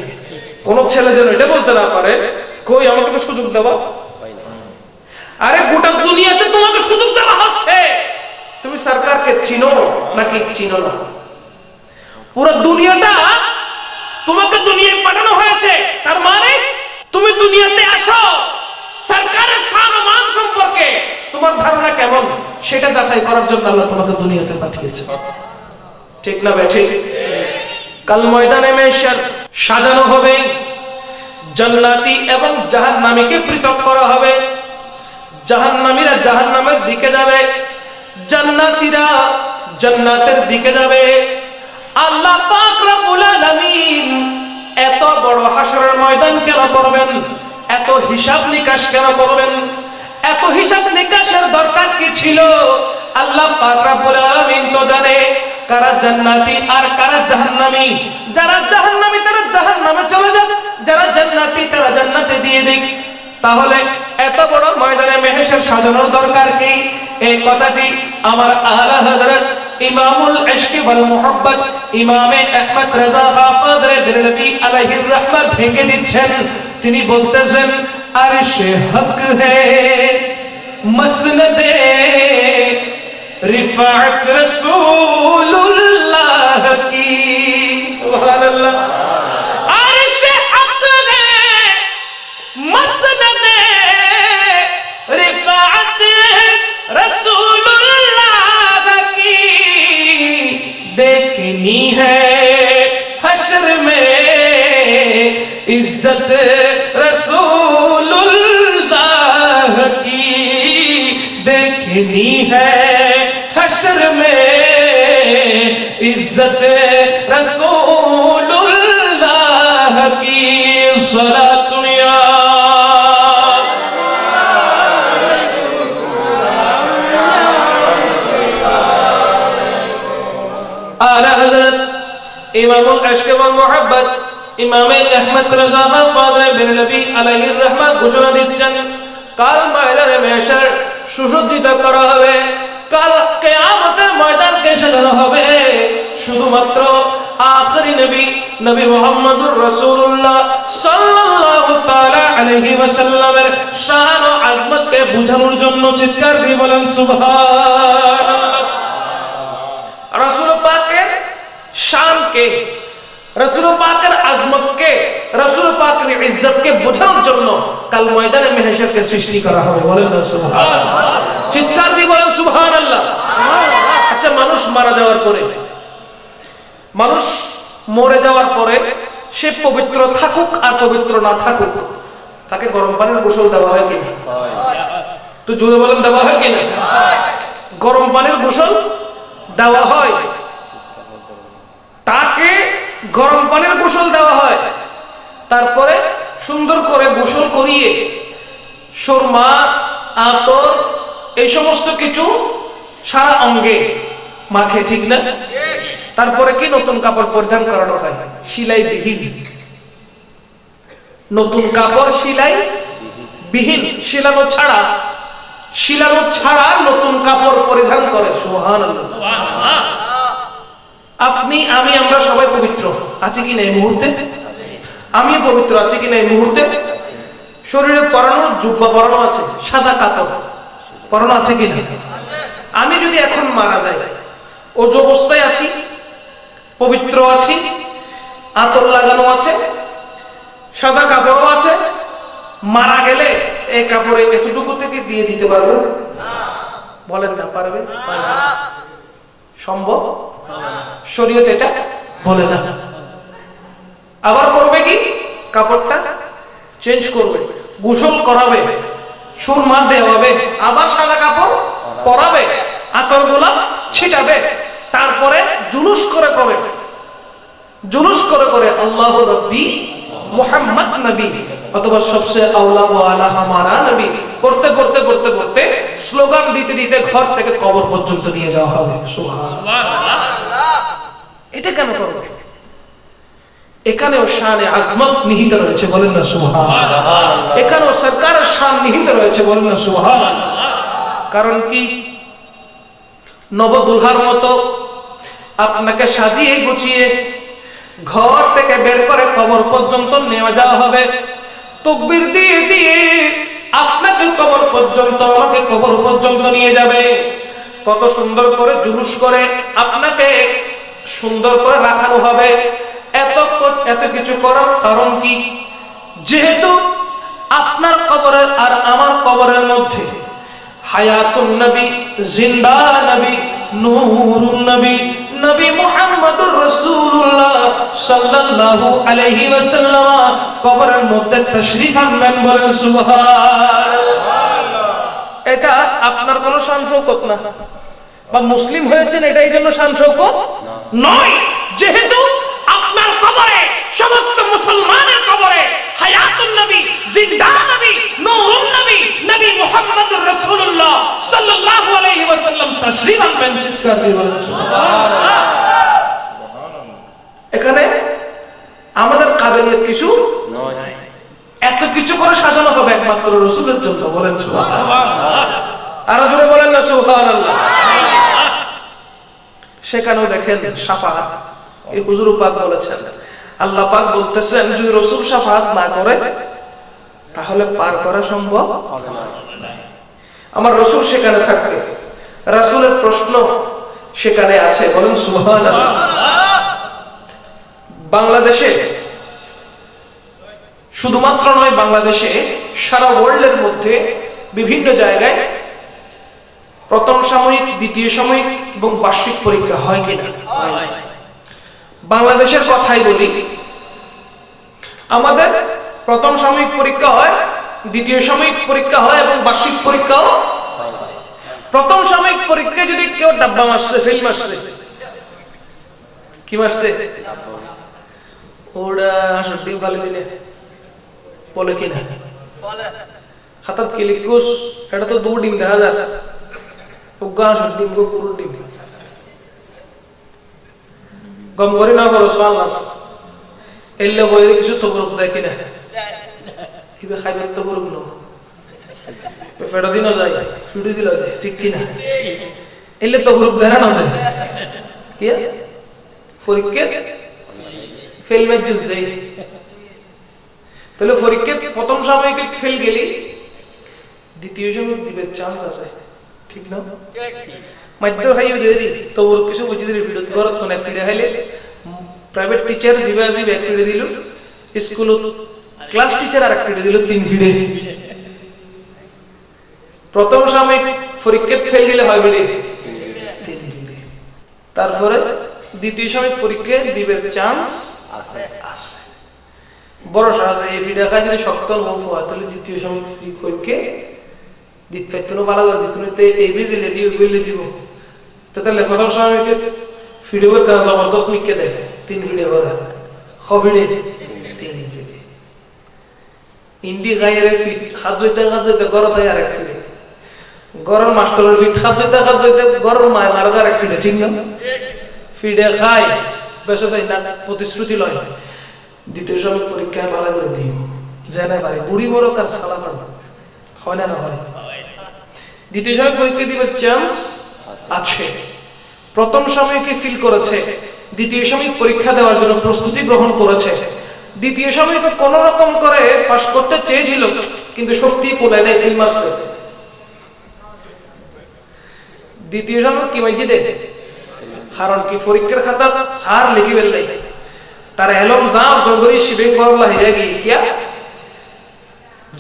কোন ছেলে যেন এটা বলতে না পারে, কই আমাকে তো সুযোগ দেওয়া। আরে গোটা দুনিয়াতে তোমাকে সুযোগ দেওয়া হচ্ছে, তুমি সরকারকে চিনো নাকি চিনো না? পুরো দুনিয়াটা তোমাকে দুনিয়ায় পাঠানো হয়েছে, তার মানে তুমি দুনিয়াতে আসো, সরকারের শান ও মান সম্পর্কে তোমার ধারণা কেমন সেটা যাচাই করার জন্য আল্লাহ তোমাকে দুনিয়াতে পাঠিয়েছে, ঠিক না ভাই? ঠিক। কাল ময়দানে মাহশর সাজানো হবে, জান্নাতি এবং জাহান্নামীকে পৃথক করা হবে। জাহান্নামীরা জাহান্নামের দিকে যাবে, জান্নাতীরা জান্নাতের দিকে যাবে। আল্লাহ পাক রব্বুল আলামিন এত বড় হাসরের ময়দান কেন করবেন? এত হিসাব নিকাশ কেন করবেন? এত হিসাব নিকাশের দরকার কি ছিল? আল্লাহ পাক রব্বুল আলামিন তো জানে কারা জান্নাতি আর কারা জাহান্নামী। যারা জাহান্নামী তারা জাহান্নামে চলে যাক, যারা জান্নাতি তারা জান্নাতে দিয়ে দিক। তাহলে এত বড় ময়দানে মেহশর সাজানোর দরকার কি? এই কথাটি আমার আলা হযরত ইমামুল ইশক ওয়াল মুহাব্বত ইমামে আহমদ রাজা গাফাদরে বেরলভী আলাইহির রাহমাত ভেঙে দিচ্ছেন। তিনি বলতেছেন আরশে হক হে মসনদে रिफात रसूलुल्लाह की, सुभान अल्लाह। अर्शे हक है मसनद रिफात रसूलुल्लाह की, देखनी है हश्र में इज्जत रसूलुल्लाह की, देखनी है हश्र में इज्जत रसूलुल्लाह की। सलातु या आला हज़रत इमामुल इश्क वल मुहब्बत इमामे अहमद रज़ा गाफादरे बेरलभী আলাইহির রাহমাত ঘোষণা দিচ্ছেন, কাল ময়দানে মেহশর সুসজ্জিত করা হবে। কাল কিয়ামতের ময়দানকে সাজানো হবে শুধুমাত্র আখেরি নবী নবী মুহাম্মদুর রাসূলুল্লাহ সাল্লাল্লাহু তাআলা আলাইহি ওয়াসাল্লামের শান ও আজমতকে বোঝানোর জন্য। চিৎকার দিয়ে বলেন সুবহানাল্লাহ। রাসূল পাকের শানকে, রাসূল পাকের আজমতকে, রাসূল পাকের ইজ্জতকে বোঝানোর জন্য কাল ময়দানে মেহশরকে সৃষ্টি করা হবে। বলেন না সুবহানাল্লাহ। চিৎকার দিয়ে বলেন সুবহানাল্লাহ। আচ্ছা, মানুষ মারা যাওয়ার পরে, মানুষ মরে যাওয়ার পরে সে পবিত্র থাকুক আর পবিত্র না থাকুক, তাকে গরম পানির গোসল দেওয়া হয় কিনা? তো জোরে বলেন, দেওয়া হয় কিনা? গরম পানির গোসল দেওয়া হয়, তাকে গরম পানির গোসল দেওয়া হয়। তারপরে সুন্দর করে গোসল করিয়ে সুরমা, আতর এই সমস্ত কিছু সারা অঙ্গে মাখে, ঠিক না? তারপরে কি নতুন কাপড় পরিধান করানো হয়, সেলাই বিহীন নতুন কাপড়, সেলাই বিহীন, শিলানো ছাড়া নতুন কাপড় পরিধান করে। সুবহানাল্লাহ। আপনি, আমি, আমরা সবাই পবিত্র আছি কিনা এই মুহূর্তে? আমি পবিত্র আছি কিনা এই মুহূর্তে? শরীরে পরানো জুব্বা পরানো আছে, সাদা কাপড় পরানো আছে কিনা? আমি যদি এখন মারা যাই, ওজ অবস্থায় আছি, পবিত্র আছি, আতর লাগানো আছে, সাদা কাপড়ও আছে, মারা গেলে এই কাপড়ে এতটুকু থেকে দিয়ে দিতে পারবে? বলেন না, পারবে? সম্ভব? শরীয়ত এটা বলে না। আবার করবে কি? কাপড়টা চেঞ্জ করবে, গোসল করাবে, সুরমা দেওয়াবে, আবার সাদা কাপড় পরাবে, আতর গোলাপ ছিটাবে, তারপরে জুলুস করে আল্লাহু রাব্বি মুহাম্মদ নবী অথবা সবচেয়ে আওলা ওয়া আলা হামারা নবী পড়তে পড়তে পড়তে পড়তে স্লোগান দিতে দিতে ঘর থেকে কবর পর্যন্ত নিয়ে যাওয়া হবে। সুবহানাল্লাহ। এটা কেন করবে? এখানেও শানে আজমত নিহিত রয়েছে, বলেন না সুবহানাল্লাহ। এখানেও সরকারের শান নিহিত রয়েছে, বলেন না সুবহানাল্লাহ। কারণ কি? নবদুলহার মতো আপনাকে সাজিয়ে গুছিয়ে ঘর থেকে বের করে কবর পর্যন্ত নিয়ে যাওয়া হবে, তাকবীর দিয়ে দিয়ে আপনাকে কবর পর্যন্ত, আমাকে কবর পর্যন্ত নিয়ে যাবে। কত সুন্দর করে জুলুস করে আপনাকে সুন্দর করে রাখানো হবে। এত কিছু করার কারণ কি? যেহেতু আপনার কবরের আর আমার কবরের মধ্যে হায়াতুন নবী, জিন্দা নবী, নূরুন নবী, নবী মুহাম্মদুর রাসূলুল্লাহ সাল্লাল্লাহু আলাইহি ওয়াসাল্লাম কবরের মধ্যে তাশরীফ আনবেন, বলেন সুবহানাল্লাহ। এটা আপনার কোনো শান শৌকত না, বা মুসলিম হয়েছেন এটাই জন্য শান শৌকত নয়। যেহেতু আপনার কবরে, সমস্ত মুসলমানের কবরে হায়াতুন নবী, জিন্দা নবী, নূরুন নবী, নবী মুহাম্মদুর রাসূলুল্লাহ সাল্লাল্লাহু আলাইহি ওয়াসাল্লাম তাশরীফ আসবেন চিৎকার দিয়ে বলেন সুবহানাল্লাহ। এখানে আমাদের কাবিলিয়ত কিছু নয়, এত কিছু করে সাজানো হবে একমাত্র রাসূলের জন্য, বলেন সুবহানাল্লাহ। আরো জোরে বলেন না সুবহানাল্লাহ। সেখানেও দেখেন শাফাআত, এই হুজুর পাক বলেছেন, আল্লাহ পাক বলতেছেন যদি রাসূল শাফাআত না করে তাহলে পার করা সম্ভব হবে না। আমার রাসূল সেখানে থাকবে, রাসূলের প্রশ্ন সেখানে আছে, বলেন সুবহানাল্লাহ। বাংলাদেশে শুধুমাত্র নয়, বাংলাদেশে সারা ওয়ার্ল্ডের মধ্যে বিভিন্ন জায়গায় প্রথম সাময়িক, দ্বিতীয় সাময়িক এবং বার্ষিক পরীক্ষা হয় কিনা? বাংলাদেশের কথাই বলি, আমাদের প্রথম সাময়িক পরীক্ষা হয়, দ্বিতীয় সাময়িক পরীক্ষা হয় এবং বার্ষিক পরীক্ষাও হয়। প্রথম সাময়িক পরীক্ষায় যদি কেউ ডাব্বা মারছে, ফেল মারছে, কি মারছে, ওরা সত্যি ভালো দিনে বলে কিনা হাতাত কি লিখুস, এটা তো 2 ডিম দেখা যায়, ডিম গো পুরো ডিম গম করে না করো সাল্লাহ এলে বইরে কিছু তবরক দেয় কিনা, ইবে খাইবে তবরক নো ফেড়া দিনও যায়, ফিডি দিল দে, ঠিক কিনা? এলে তবরক দেয় না দেয় কি পরীক্ষা ফেল ম্যাচ জুস দেয়। তাহলে পরীক্ষা প্রথম সাময়িকে ফেল গেলি দ্বিতীয় সাময়িক দিবে চান্স আছে, ঠিক না? মাইদ্য খাইও দিয়ে দি তোর কিছু বুঝি দিলি ভিডিও করত তো না, ফিরে খাইলে প্রাইভেট টিচার জিবে আসি ব্যাক ফিরে দিল, স্কুল ক্লাস টিচার আর ফিরে দিল 3 ফিরে। প্রথম সাময়িক পরীক্ষা ফেল গেলে হয় বলে 3 ফিরে, তারপরে দ্বিতীয় সাময়িক পরীক্ষা দিবে চান্স আছে, বড় আছে। এই ভিডিও খাই যদি সপ্তম মুখ হয় তাহলে দ্বিতীয় সাময়িক পরীক্ষা দিতে পারতো ভালো করে দিত, এই বিজিলে দিয়ে বললে দিব তাহলে প্রথম সাময়িকের ভিডিও জবরদস্ত লিখে দেয় 3 ভিডিও করে ভিডিও 3 ভিডিও হিন্দি গায়ের ফিট খাজইতে খাজইতে গরম হয় আরেক ফিডে, গরম মাস্টারের ফিট খাজইতে খাজইতে গরম মায় মারা আরেক ফিডে, ঠিক না? ফিডে খাই বেশ তাই না, প্রতিশ্রুতি লয় দ্বিতীয় সাময়িক পরীক্ষায় ভালো করে দিব জানে ভাই বুড়ি বড় কাজ সালা হয় না, না হয়। দ্বিতীয় সাময়িক পরীক্ষা দিবার চান্স আছে। প্রথম সাময়িকে ফিল করেছে, দ্বিতীয় সাময়িক পরীক্ষা দেওয়ার জন্য প্রস্তুতি গ্রহণ করেছে, দ্বিতীয় সাময়িক কোন রকম করে পাস করতে চেয়েছিল কিন্তু শক্তি কোলায় নাই, ফেল মারছে। দ্বিতীয় সাময়িক কি মাইজি দে, কারণ কি পরীক্ষার খাতা স্যার লিখি ফেললে তার এলম জাম জঙ্গরি শিবিং করলা হয়ে গিয়ে কিয়া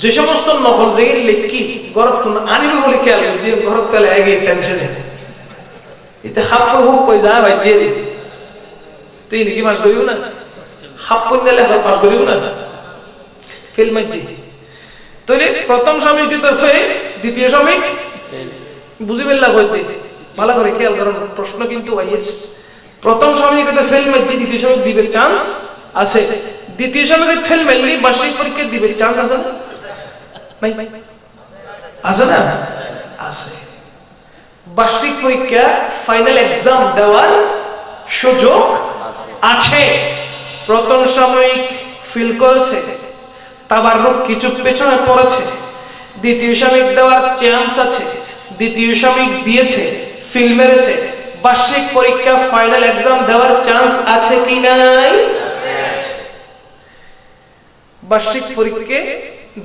যে সমস্ত নকল যে লিখি গরব আনিবে বলে খেয়াল যে গরব ফেলে আগে টেনশনে এতে হাফ হোক কই যায় ভাই দিয়ে তুই নাকি পাস করিও না, হাফ করে লেখা পাস করিও না, ফেল মাইজি। তাহলে প্রথম সাময়িক তো ফেল, দ্বিতীয় সাময়িক বুঝি বেল্লা কইতে ভালো করে খেয়াল করেন, প্রশ্ন কিন্তু আইয়ের প্রথম সাময়িক তো ফেল মাইজি, দ্বিতীয় সাময়িক দিবে চান্স আছে, দ্বিতীয় সাময়িক ফেল মাইলি বার্ষিক পরীক্ষা দিবে চান্স আছে নাই? আছে না? আছে। বার্ষিক পরীক্ষা ফাইনাল এক্সাম দেওয়ার সুযোগ আছে। প্রথম সাময়িক ফিল করেছে, তাবাররুক কিছু পেছনে পড়েছে, দ্বিতীয় সাময়িক দেওয়ার চান্স আছে, দ্বিতীয় সাময়িক দিয়েছে, ফিল মেরেছে, বার্ষিক পরীক্ষা ফাইনাল এক্সাম দেওয়ার চান্স আছে কি নাই? আছে। বার্ষিক পরীক্ষা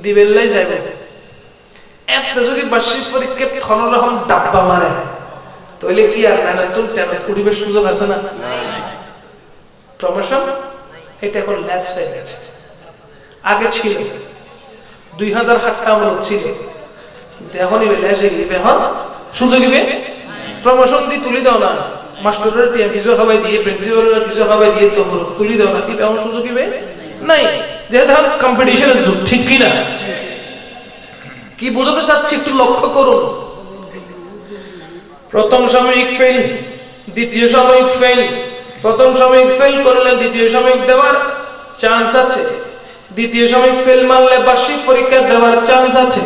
দিবেলাই যাবে, এত যদি বার্ষিক পরীক্ষা কোনরকম ডাব্বা মারে তাহলে কি আর মেহনত টেনে উঠিবার সুযোগ আছে না? প্রমোশন এটা এখন লেস হয়ে গেছে, আগে ছিল 2008 আমল ছিল, এখন লেস হয়ে গেছে, এখন সুযোগ দিবে প্রমোশন দিয়ে তুলি দাও না, মাস্টারের কিছু খাবাই দিয়ে প্রিন্সিপালের কিছু খাবাই দিয়ে তো তুলি দাও না, দিবে এখন সুযোগ দিবে নাই, যেহেতু এখন কম্পিটিশনের যুগ, ঠিক কিনা? কি বোঝাতে চাচ্ছি একটু লক্ষ্য করুন। প্রথম সাময়িক ফেল, দ্বিতীয় সাময়িক ফেল, প্রথম সাময়িক ফেল করলে দ্বিতীয় সাময়িক দেওয়ার চান্স আছে, দ্বিতীয় সাময়িক ফেল মারলে বার্ষিক পরীক্ষা দেওয়ার চান্স আছে,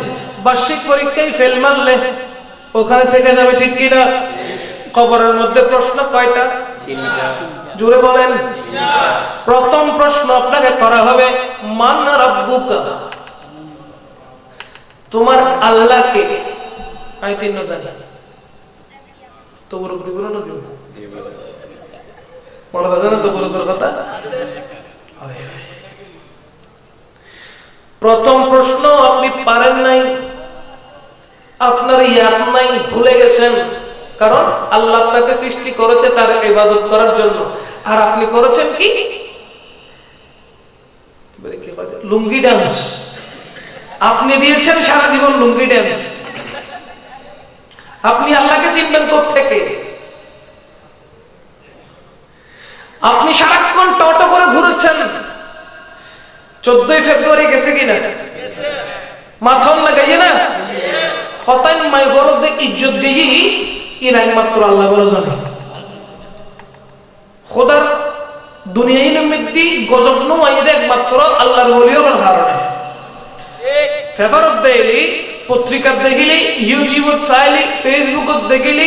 বার্ষিক পরীক্ষায় ফেল মারলে ওখানে থেকে যাবে, ঠিক কিনা? কবরের মধ্যে প্রশ্ন কয়টা? জোরে বলেন। প্রথম প্রশ্ন আপনাকে করা হবে মান রাব্বুকা, তোমার আল্লাহ কে? আমি তিন জানি তো বড় করে না দিব মনে আছে না তো বড় করে কথা। প্রথম প্রশ্ন আপনি পারেন নাই, আপনার ইয়াদ নাই, ভুলে গেছেন, কারণ আল্লাহ আপনাকে সৃষ্টি করেছে তার ইবাদত করার জন্য, আর আপনি করেছেন কি? লুঙ্গি ডান্স। আপনি দিয়েছেন সারা জীবন লুঙ্গি ডান্স। আপনি আল্লাহকে চিনবেন কোত্থেকে? আপনি সারাক্ষণ টটো করে ঘুরেছেন। 14 ফেব্রুয়ারি গেছে কিনা? মাথন লাগাইয়ে না হতান মাই ফরজ যে ইজ্জত দিয়ে এর একমাত্র আল্লাহ বলে জানে। খোদার দুনিয়ায় নিমিত্তি গজব নয় একমাত্র আল্লাহর ওলির কারণে। পেপারত দেখলি, পত্রিকাত দেখিলি, ইউটিউবত চাইলি, ফেসবুকত দেখিলি,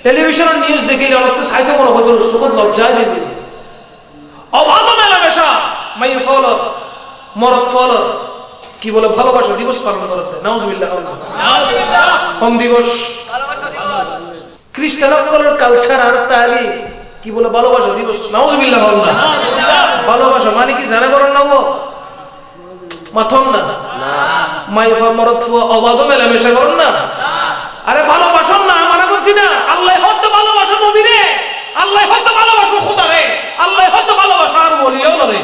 টেলিভিশনের নিউজ দেখিলি, অনেক তো সাইতে মনে হতো সুখত লজ্জায় দিলি। অবাধ মেলামেশা মাই ফল মরদ ফল কি বলে ভালোবাসা দিবস পালন করতে। নাউজুবিল্লাহ। হোম দিবস, খ্রিস্টানদের কালচার আর তালি কি বলে ভালোবাসা দিবস। নাউজুবিল্লাহ। ভালোবাসা মানে কি জানা করেন না? মাথন না মাইফা মরদ অবাধ মেলামেশা করেন না। আরে ভালোবাসন না, মানা করছি না। আল্লাহ হয়তো ভালোবাসা নবীরে, আল্লাহ হয়তো ভালোবাসা খোদারে, আল্লাহ হয়তো ভালোবাসা আর বলিও না রে।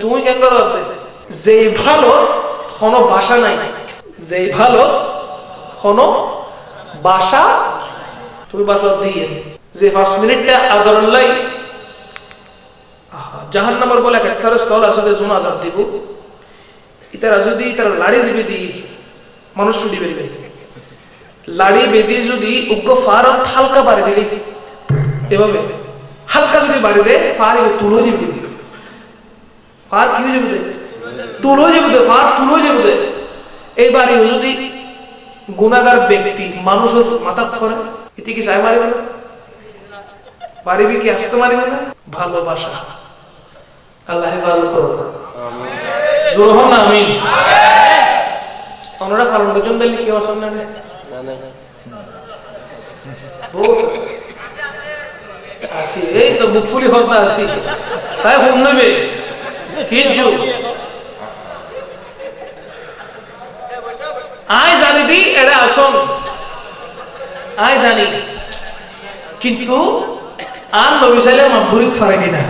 তুমি কেন করতে? যে ভালো কোনো বাসা নাই, যে ভালো কোনো বাসা তুমি বাসা দিয়ে যে 5 মিনিটটা আদরলাই জাহান্নামের বলে এক ফেরেশতা আসলে জুন আযাব দিব। ইতারা যদি ইতারা লাড়ি জিবি দি মানুষ ছুটি বেরিয়ে লাড়ি বেদি যদি উগ্র ফারত হালকা বাড়ি দিলি এভাবে হালকা যদি বাড়ি দেয় ফার তুলো জিবি দিবি। ফার কি জিবি দে? তুলো জিবি দে। ফার তুলো জিবি দে। এই বাড়ি যদি গুনাহগার ব্যক্তি মানুষের মাথা ধরে এতে কি চাই মারিবে না? পারিবি কি আসতে মারিবে না? ভালোবাসা আল্লাহ হেফাজত করুন। আমিন। জোর হন না আমিন। তোমরা ফারুন গজন দিলি কি অসম না? না না বহুত আসি এই তো বুকফুলি হতা আসি সাই হোম নেবে কিজু আই জানি দি এরা আসন আই জানি, কিন্তু আর নবী সাইলে মাবরুক ফারে কিনা?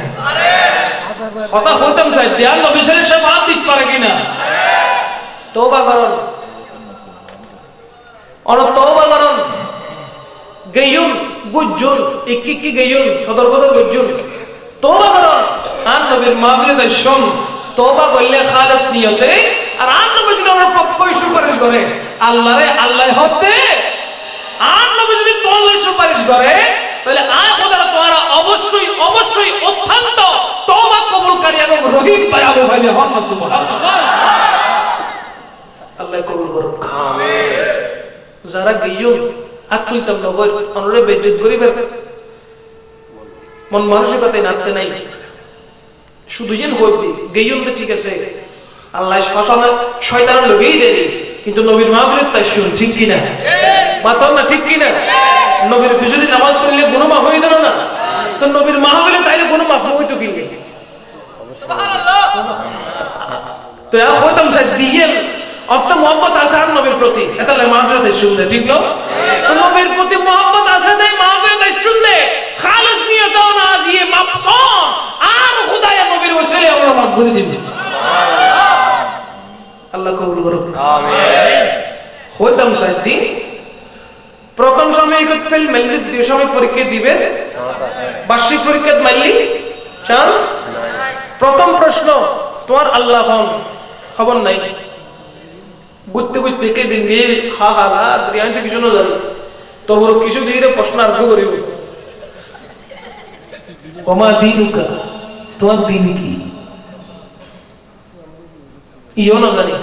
কথা হইতাম চাই আর নবী সাইলে সব হাত দিতে পারে কিনা? তওবা করুন, আর তওবা করুন। গেয়ুন গুজুন কি গেয়ুন সদর বদর গুজুন তওবা করুন। আর নবীর মাহফিলে দর্শন তওবা করলে খালেস নিয়তে, আর আর নবী যদি আমার পক্ষে সুপারিশ করে আল্লাহরে আল্লাহ হতে, আর নবী যদি তোমার সুপারিশ করে তাহলে আয় খোদা তোমরা অবশ্যই অবশ্যই অত্যন্ত তওবা কবুলকারী এবং রহিম দয়ালু হইলে হন না। সুবহানাল্লাহ। আল্লাহ কবুল করুক। আমিন। যারা গিয়ুন আতুলতাম নগর অনরে বেজ্জত গরিবের মন মানসিকতায় নাতে নাই, শুধু ইন হইবি গিয়ুন তো ঠিক আছে, আল্লাহ শাসনা শয়তানের লগেই দেরি, কিন্তু নবীর মাহফিলে তাই শুন ঠিক কি না? মাতাল না ঠিক কি না? নবীর ফজরের নামাজ পড়লে গুনাহ মাফ হয়ে গেল না? তো নবীর মাহফিলে তাইলে গুনাহ মাফ হইতো কি? সুবহানাল্লাহ। তো আর হইতাম সাজ দিয়েন অত মোহাম্মদ আসার নবীর প্রতি এতালে মাহফিলে শুনলে ঠিক না? তো নবীর প্রতি মোহাম্মদ আসে যে মাহফিলে শুনলে খালিস নিয়ে দাও না আজিয়ে মাপসন আর খোদায়ে নবীর ওসিলে আমরা মাফ করে দিন। আল্লাহ কবুল করুক। আমিন। হইতাম সাজ দি প্রথম সময় ইকত ফেল মেললি দ্বিতীয় সময় পরীক্ষা দিবে, বার্ষিক পরীক্ষা মাইলি চান্স। প্রথম প্রশ্ন তোমার আল্লাহ হন খবর নাই, বুঝতে বুঝতে কে দিন গিয়ে হা হা হা দরিয়াতে কিছু না জানি তোর কিছু দিয়ে প্রশ্ন আরম্ভ করিব। ওমা দিনুকা, তোমার দিন কি? ইও না জানি।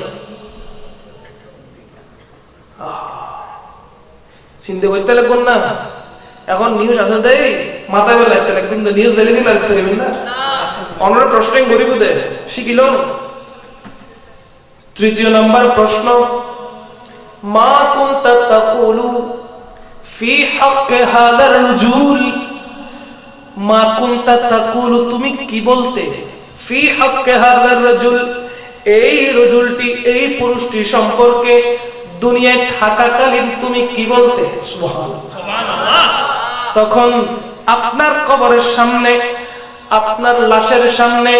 চিন্তা করতে লাগবেন না। এখন নিউজ আছে দেই মাথায় বেলা লাগতে লাগবেন না, নিউজ দিলে দিন লাগতে লাগবেন না। অন্যরা প্রশ্ন গরিব দে শিখিল। তৃতীয় নাম্বার প্রশ্ন, মা কুনতা তাকুলু ফি হক হাদার রজুল। মা কুনতা তাকুলু, তুমি কি বলতে, ফি হক হাদার রজুল, এই রজুলটি, এই পুরুষটি সম্পর্কে দুনিয়ায় থাকাকালীন তুমি কি বলতে? সুবহানাল্লাহ। তখন আপনার কবরের সামনে, আপনার লাশের সামনে,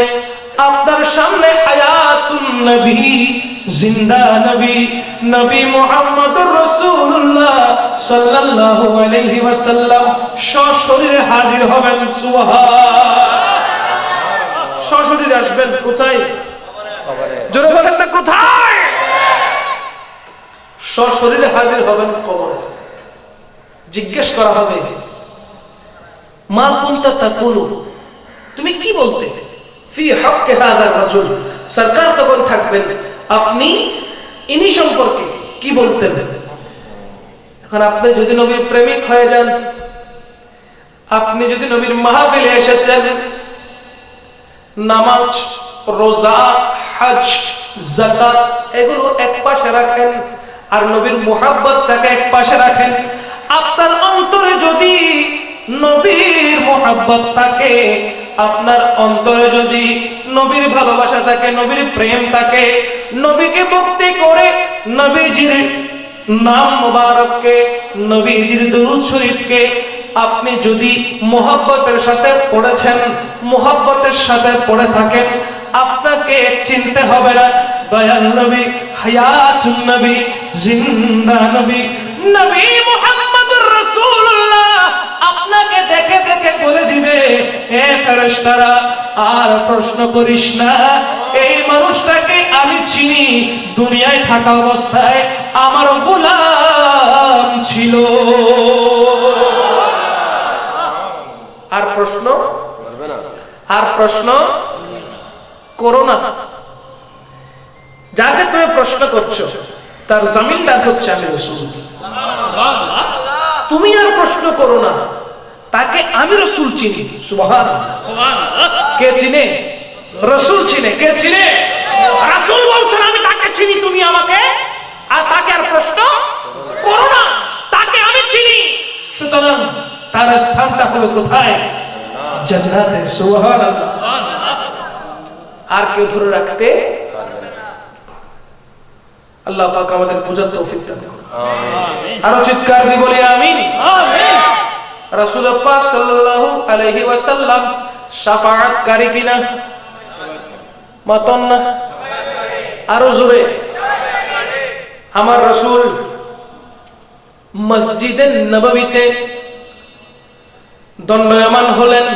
আপনার সামনে হায়াতুন নবী, জিন্দা নবী, নবী মুহাম্মদুর রাসূলুল্লাহ সাল্লাল্লাহু আলাইহি ওয়াসাল্লাম সশরীরে হাজির হবেন। সুবহানাল্লাহ। সশরীরে আসবেন কোথায়? কবরে। জোরে বলেন না কোথায়? সশরীরে হাজির হবেন কবরে। জিজ্ঞেস করা হবে, মা কুনতা তাকুলু, তুমি কি বলতে, ফি হক হাদার রাজুল। সরকার তখন থাকবেন, আপনি ইনি সম্পর্কে কি বলতেন? এখন আপনি যদি নবীর প্রেমিক হয়ে যান, আপনি যদি নবীর মাহফিলে এসেছেন, নামাজ, রোজা, হজ, যাকাত এগুলো এক পাশে রাখেন, আর নবীর মুহাব্বতটাকে এক পাশে রাখেন। আপনার অন্তরে যদি নবীর মুহাব্বত থাকে, আপনার অন্তরে যদি নবীর ভালোবাসা থাকে, নবীর প্রেম থাকে, নবীকে ভক্তি করে নবীজির নাম মুবারককে, নবীজির দরুদ শরীফকে আপনি যদি মুহাব্বতের সাথে পড়েছেন, মুহাব্বতের সাথে পড়ে থাকেন, আপনাকে চিনতে হবে না দয়াল নবী, হায়াতুন নবী, জিন্দা নবী, নবী মুহাম্মদুর রাসূলুল্লাহ আপনাকে দেখে দেখে বলে দিবে, হে ফেরেশতারা আর প্রশ্ন করিস না, এই মানুষটাকে আমি চিনি, দুনিয়ায় থাকা অবস্থায় আমার গোলাম ছিল। আর প্রশ্ন করবে না, আর প্রশ্ন করো না। যাকে তুমি প্রশ্ন করছো তার জমিনদার হচ্ছে আমি রাসূল। তুমি আর প্রশ্ন করো না, তাকে আমি রাসূল চিনি। সুবহানাল্লাহ। কে চিনে? রাসূল চিনে। কে চিনে? রাসূল বলছেন আমি তাকে চিনি, তুমি আমাকে, আর তাকে আর প্রশ্ন করো না, তাকে আমি চিনি। সুতরাং তার স্থানটা হলো কোথায়? জান্নাতে। সুবহানাল্লাহ। আর কেউ ধরে রাখতে পারবে না। আল্লাহ পাক আমাদের বুঝার তৌফিক দান করুন। আমিন। আরো চিৎকার দিয়ে বলি আমিন। আমিন। রাসূল পাক সাল্লাল্লাহু আলাইহি ওয়াসাল্লাম শাফাআতকারী কিনা? মাতন না, আরো জোরে। আমার রাসূল মসজিদে নববীতে দণ্ডায়মান হলেন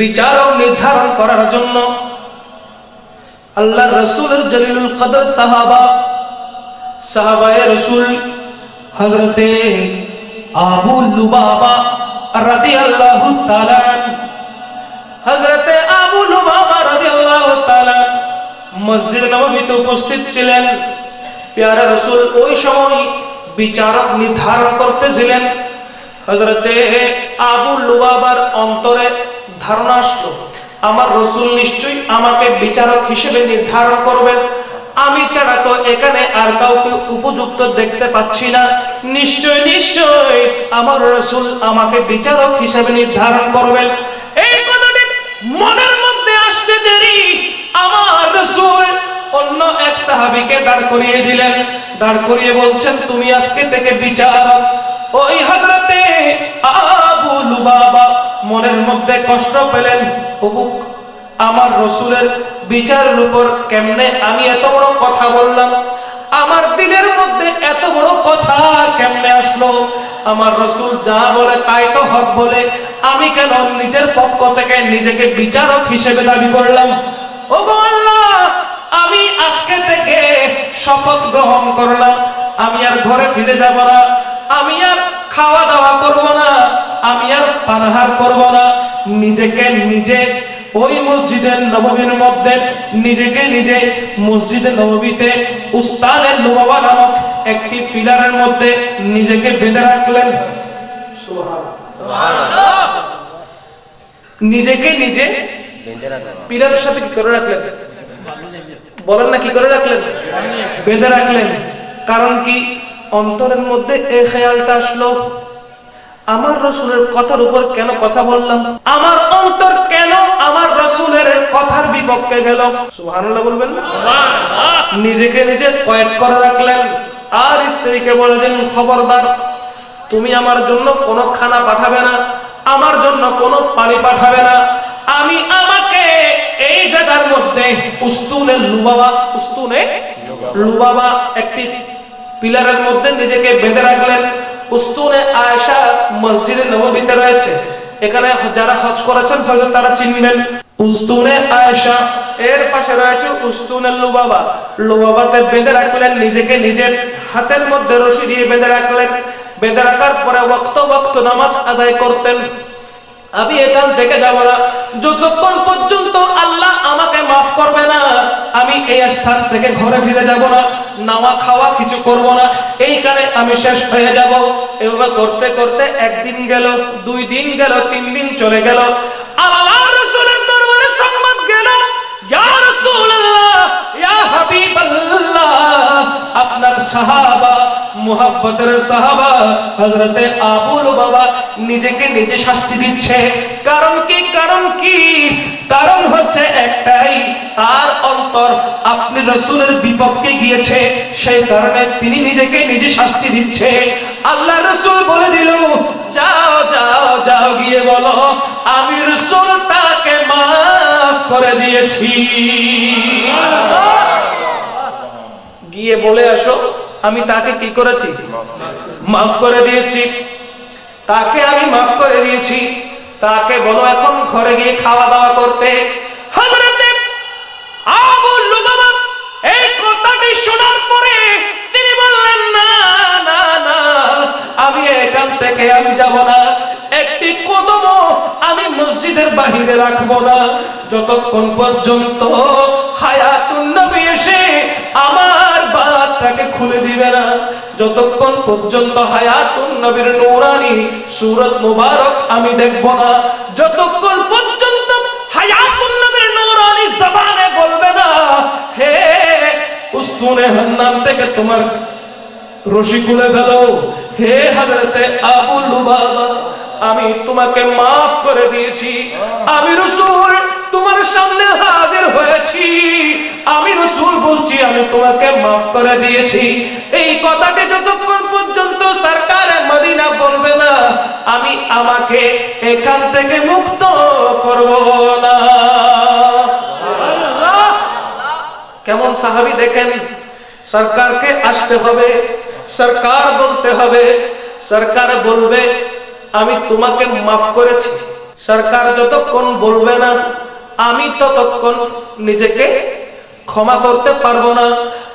বিচারক নির্ধারণ করার জন্য। আল্লাহর রাসূলের জলিলুল কদর সাহাবায়ে রাসূল হযরতে আবু লুবাবা রাদিয়াল্লাহু তাআলা, হযরতে আবু লুবাবা রাদিয়াল্লাহু তাআলা মসজিদ নববীতে উপস্থিত ছিলেন। প্যারা রাসূল ওই সময় বিচারক নির্ধারণ করতেছিলেন। হযরতে আবু লুবাবার অন্তরে ধারণা আসলো, আমার রাসূল নিশ্চয়ই আমাকে বিচারক হিসেবে নির্ধারণ করবেন, আমি ছাড়া তো এখানে আর কাউকে উপযুক্ত দেখতে পাচ্ছি না, নিশ্চয় নিশ্চয় আমার রাসূল আমাকে বিচারক হিসেবে নির্ধারণ করবেন। এই কথাটি মনের মধ্যে আসতে দেরি আমার রাসূল অন্য এক সাহাবীকে দাঁড় করিয়ে দিলেন। দাঁড় করিয়ে বলছেন, তুমি আজকে থেকে বিচারক। ওই হযরতে আবু লুবাবা মনের মধ্যে কষ্ট পেলেন, আমার রাসূলের বিচারের উপর কেমনে আমি এত বড় কথা বললাম, আমার দিলের মধ্যে এত বড় কথা কেমনে আসলো, আমার রাসূল যা বলে তাই তো হক বলে, আমি কেন নিজের পক্ষ থেকে নিজেকে বিচারক হিসেবে দাবি করলাম। ওগো আল্লাহ, আমি আজকে থেকে শপথ গ্রহণ করলাম, আমি আর ঘরে ফিরে যাব না, আমি আর খাওয়া দাওয়া করব না, আমি আর পানাহার করব না, নিজেকে নিজে ওই মসজিদে নববীর মধ্যে নিজেকে নিজে মসজিদে নববীতে উস্তাদে লুবাবা নামক একটি পিলারের মধ্যে নিজেকে বেঁধে রাখলেন। সুবহানাল্লাহ। নিজেকে নিজে পিলারের সাথে কি করে রাখলেন? বলেন না কি করে রাখলেন? বেঁধে রাখলেন। কারণ কি? অন্তরের মধ্যে এই খেয়ালটা আসলো, আমার রাসূলের কথার উপর কেন কথা বললাম? আমার অন্তর কেন আমার রাসূলের কথার বিপক্ষে গেল? সুবহানাল্লাহ বলবেন না? নিজেকে নিজে কয়েদ করে রাখলেন। আর স্ত্রীকে বলে দিন, খবরদার, তুমি আমার জন্য কোনো খানা পাঠাবে না, আমার জন্য কোনো পানি পাঠাবে না। আমি আমাকে এই জায়গার মধ্যে উস্তুনে লুবাবা একটি পিলারের মধ্যে নিজেকে বেঁধে রাখলেন। উস্তুনে আয়েশা মসজিদে নববীতে রয়েছে। এখানে যারা হজ করেছেন হয়তো তারা চিনবেন। উস্তুনে আয়েশা এর পাশে রয়েছে উস্তুনে লুবাবা। লুবাবাতে বেঁধে রাখলেন নিজেকে, নিজের হাতের মধ্যে রশি দিয়ে বেঁধে রাখলেন। বেঁধে রাখার পরে ওয়াক্ত নামাজ আদায় করতেন। আমি এখান থেকে যাব না যতক্ষণ পর্যন্ত আল্লাহ আমাকে মাফ করবে না, আমি এই স্থান থেকে ঘরে ফিরে যাব না, নাওয়া খাওয়া কিছু করব না, এইখানে আমি শেষ হয়ে যাব। এভাবে করতে করতে একদিন গেল, 2 দিন গেল, 3 দিন চলে গেল। আল্লাহর রাসূলের দরবারে সংবাদ গেল, ইয়া রাসূলুল্লাহ, ইয়া হাবিবাল্লাহ, আপনার সাহাবা, মুহাব্বতের সাহাবা হযরতে আবু লুবাবা নিজেকে নিজে শাস্তি দিচ্ছে। কারণ কি? কারণ হচ্ছে একটাই, তার অন্তর আপনি রাসূলের বিপক্ষে গিয়েছে, সেই কারণে তিনি নিজেকে নিজে শাস্তি দিচ্ছে। আল্লাহ রাসূল বলে দিল, যাও গিয়ে বলো আমি রাসূল তাকে মাফ করে দিয়েছি। গিয়ে বলে আসো আমি তাকে কি করেছি? মাফ করে দিয়েছি। তাকে আমি মাফ করে দিয়েছি। তাকে বলো এখন ঘরে গিয়ে খাওয়া দাওয়া করতে। হযরতে আবু লুবাবা এই কথাটি শোনার পরে তিনি বললেন, না, আমি এখান থেকে আমি যাব না, একটি কদমও আমি মসজিদের বাহিরে রাখবো না যতক্ষণ পর্যন্ত হায়াতুন নবী এসে আমার বাতটাকে খুলে দিবে না, যতক্ষণ পর্যন্ত হায়াতুন নবীর নূরানি সূরত মুবারক আমি দেখব না, যতক্ষণ পর্যন্ত হায়াতুন নবীর নূরানি জবানে বলবে না, হে উস্তুনে হান্নাম থেকে তোমার রশি খুলে ফেলো, হে হযরতে আবু লুবাবা আমি তোমাকে মাফ করে দিয়েছি, আমি রাসূল তোমার সামনে হাজির হয়েছি, আমি রাসূল বলছি আমি তোমাকে মাফ করে দিয়েছি। এই কথাটি যতক্ষণ পর্যন্ত সরকারে মদিনা বলবে না আমি আমাকে এখান থেকে মুক্ত করব না। সুবহানাল্লাহ। কেমন সাহাবী দেখেন, সরকারকে আসতে হবে, সরকার বলতে হবে, সরকার বলবে আমি তোমাকে মাফ করেছি। সরকার যতক্ষণ বলবে না আমি ততক্ষণ নিজেকে ক্ষমা করতে পারবো না।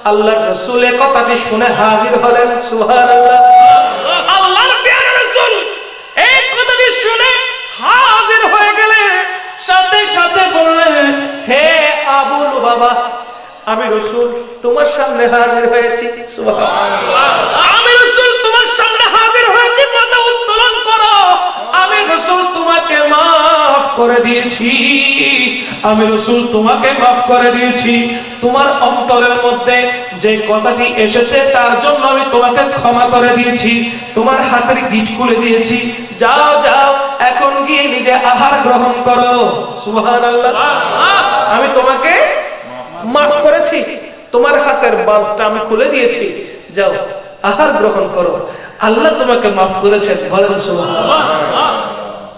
আল্লাহর রাসূল এই কথাটি শুনে হাজির হলেন। সুবহানাল্লাহ। আল্লাহর প্রিয় রাসূল এই কথাটি শুনে হাজির হয়ে গেলেন, সাথে সাথে বললেন, হে আবু লুবাবা আমি রাসূল তোমার সামনে হাজির হয়েছি। সুবহানাল্লাহ। আমি রাসূল তোমার সামনে হাজির হয়েছি, মাথা উত্তোলন করো, আমি রাসূল তোমাকে মাফ করে দিয়েছি, আমি রাসূল তোমাকে মাফ করে দিয়েছি। তোমার অন্তরের মধ্যে যে কথাটি এসেছে তার জন্য আমি তোমাকে ক্ষমা করে দিয়েছি, তোমার হাতের গিট খুলে দিয়েছি, যাও এখন গিয়ে নিজে আহার গ্রহণ করো। সুবহানাল্লাহ। আমি তোমাকে মাফ করেছি, তোমার হাতের বাঁধটা আমি খুলে দিয়েছি, যাও আহার গ্রহণ করো, আল্লাহ তোমাকে মাফ করেছেন। বলেন সুবহানাল্লাহ।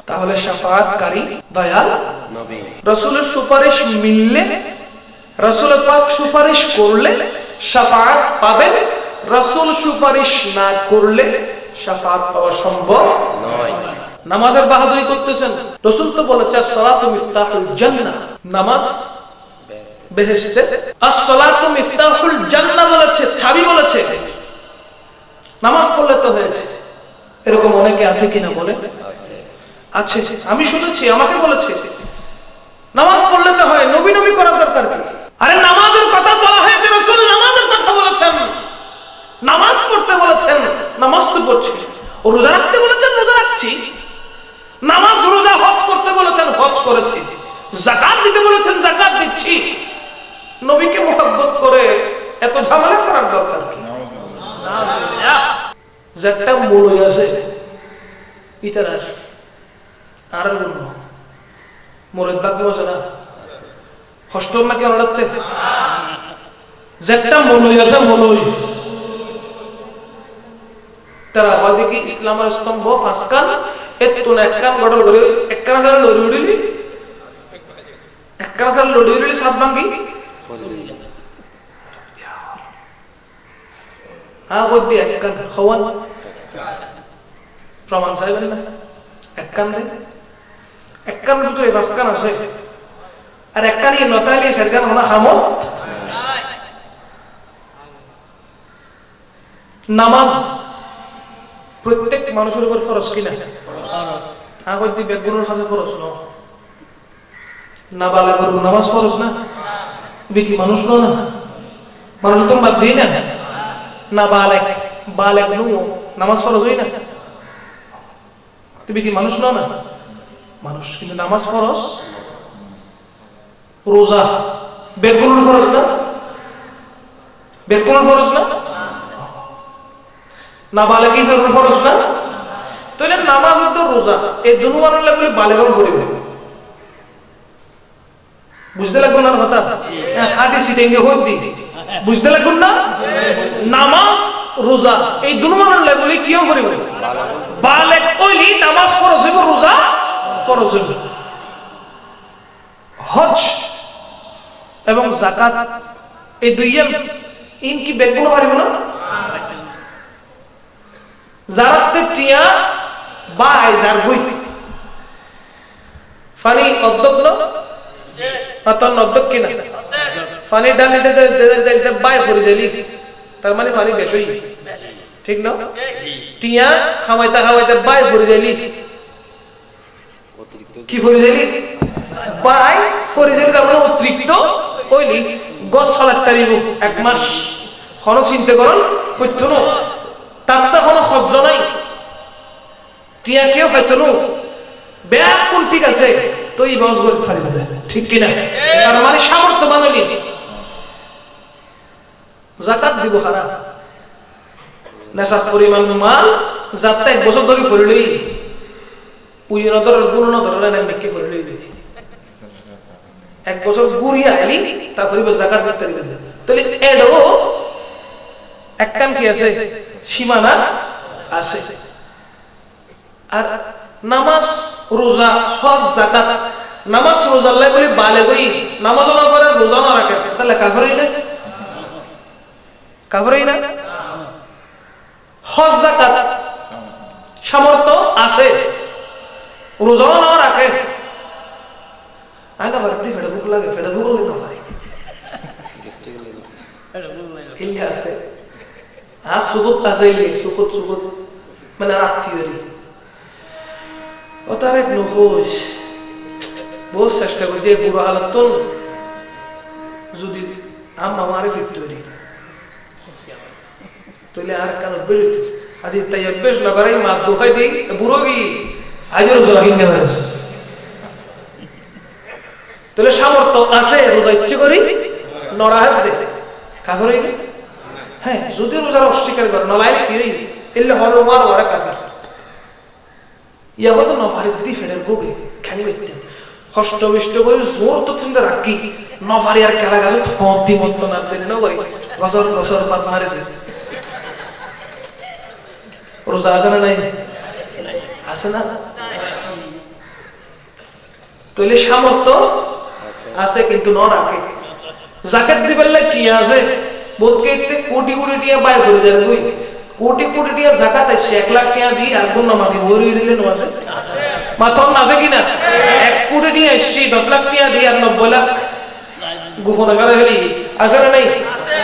তাহলে শাফাআতকারী দয়াল নবী রাসূলের সুপারিশ মিললে, রাসূল পাক সুপারিশ করলে শাফাআত পাবেন, রাসূল সুপারিশ না করলে শাফাআত পাওয়া সম্ভব নয়। নামাজের বাহাদুরি করতেছেন, রাসূল তো বলেছে as-সালাতু মিফতাহুল জান্নাহ, নামাজ বেহেশতের, as-সালাতু মিফতাহুল জান্নাহ বলেছে, চাবি বলেছে, নামাজ পড়লে তো হয়েছে। এরকম অনেকে আছে কিনা বলে? আছে, আমি শুনেছি, আমাকে বলেছে নামাজ পড়লে তো হয়, নবী করার দরকার কি? আরে নামাজের কথা বলা হয়েছে, রাসূল নামাজের কথা বলেছেন, নামাজ এত ঝামেলা করার দরকার কি? যেটা মূলই আছে ইটার আর বলবো মোরেদ বাগ বসে না কষ্ট নাকি অনাতে যেটা মূলই আছে মূলই তারা হয় দেখি ইসলামের স্তম্ভ পাঁচকান এত না একখান গড়ল করে একখান সাল লড়ি উড়িলি একখান সাল লড়ি উড়িলি শ্বাস ভাঙ্গি হ্যাঁ বলতে একখান হওয়ান প্রমাণ চাইবেন না একখান নেই একখান ভিতরে পাঁচখান আছে আর একখানি নতালি সেখান হনা খামত নামাজ প্রত্যেক মানুষের উপর ফরজ কিনা হ্যাঁ বলতে বেগুনের কাছে ফরজ না বালেগর নামাজ ফরজ না কি মানুষ না মানুষ তো বাদ দিই না বালেক বালেক নু নামাজ ফরজ হই না তুমি কি মানুষ না মানুষ কিন্তু নামাজ ফরজ রোজা বেগুনের ফরজ না বেগুনের ফরজ না বালেকি বেগুনের ফরজ না তাহলে নামাজ তো রোজা এই দুনো মানলে বলে বালেগন করিব বুঝতে লাগবে না কথা হাঁটি সিটেঙ্গে হই দি বুঝতে লাগবে না নামাজ রোজা এই দুনো মানলে বলে কিও করিব বালেক ওইলি নামাজ ফরজ হইব রোজা ফরজ হইব হজ এবং যাকাত এই দুইয়ের ইন কি বেগুন পারিব না যারাতে টিয়া বাই যার গই ফানি অদ্দক ন আতন অদ্দক কিনা ফানি ডালিতে দে বাই ফরি জেলি তার মানে ফানি বেশি ঠিক না টিয়া খাওয়াইতে বাই ফরি জেলি কি ফরি জেলি বাই ফরি জেলি তার মানে অতিরিক্ত কইলি গছ সালাত তারিব এক মাস হন চিন্তা করন কইতো না তাতে কোনো খরচ নাই টিয়া কেউ হয়তো নো বেয়া কোন ঠিক আছে তো এই বস করে ফারিবে ঠিক কি না তার মানে সামর্থ্য বানালি যাকাত দিব হারা নেশা পরিমাণ মাল যাতে এক বছর ধরে ফরিলই ওই নদর গুণ নদর না মেকে ফরিলই এক বছর গুড়িয়া আইলি তারপরে যাকাত দিতে দিবেন তাহলে এডো এক কাম কি আছে সীমানা আছে আর নামাজ রোজা হজ যাকাত নামাজ রোজা আল্লাহ বলি বালেগই নামাজ না করে রোজা না রাখে তাহলে কাফিরই না হজ যাকাত সামর্থ্য আছে রোজা না রাখে আইনা ভারত ফেডে ভুক লাগে ফেডে ভুক লাগে না পারে ইল্লা আছে আজ সুবুত আছে সুবুত মানে রাত্রি ও তার এক নখোশ বহু চেষ্টা করি যে বুড়ো হালত যদি আম্মা মারে ফিরতে পারি তাহলে আর কেন বেশ আজ তাই বেশ লগারাই মা দোহাই দিই বুড়ো গি আজও জগিং নেওয়া তাহলে সামর্থ্য আছে রোজা ইচ্ছে করি নড়াহাত দে কাফের হইবে হ্যাঁ যদি রোজার অস্বীকার করে নলাইলে কি হইবে এলে হলো মার ওরা কাফের ইয়া কত নফারিদ দি ফেডের ভোগে খালি হইতে কষ্ট বিষ্ট করে জোর তো চিন্তা রাখি নফারি আর খেলা গাছে কমতি মত না দেন না কই বছর বাদ মারে দে রোজা আছে না নাই আছে না তাহলে সামর্থ্য আছে কিন্তু ন রাখে যাকাত দিবেন টিয়া আছে বলকে কোটি টিয়া বাই করে যায় কই কোটি টিয়া যাকাত আছে 1 লাখ টিয়া দি আর কোন নামাজি বড়ই দিলে নো আছে মাথন আছে কিনা 1 কোটি টিয়া 10 লাখ টিয়া দি আর 90 লাখ গোপন করে ফেলি আছে না নাই আছে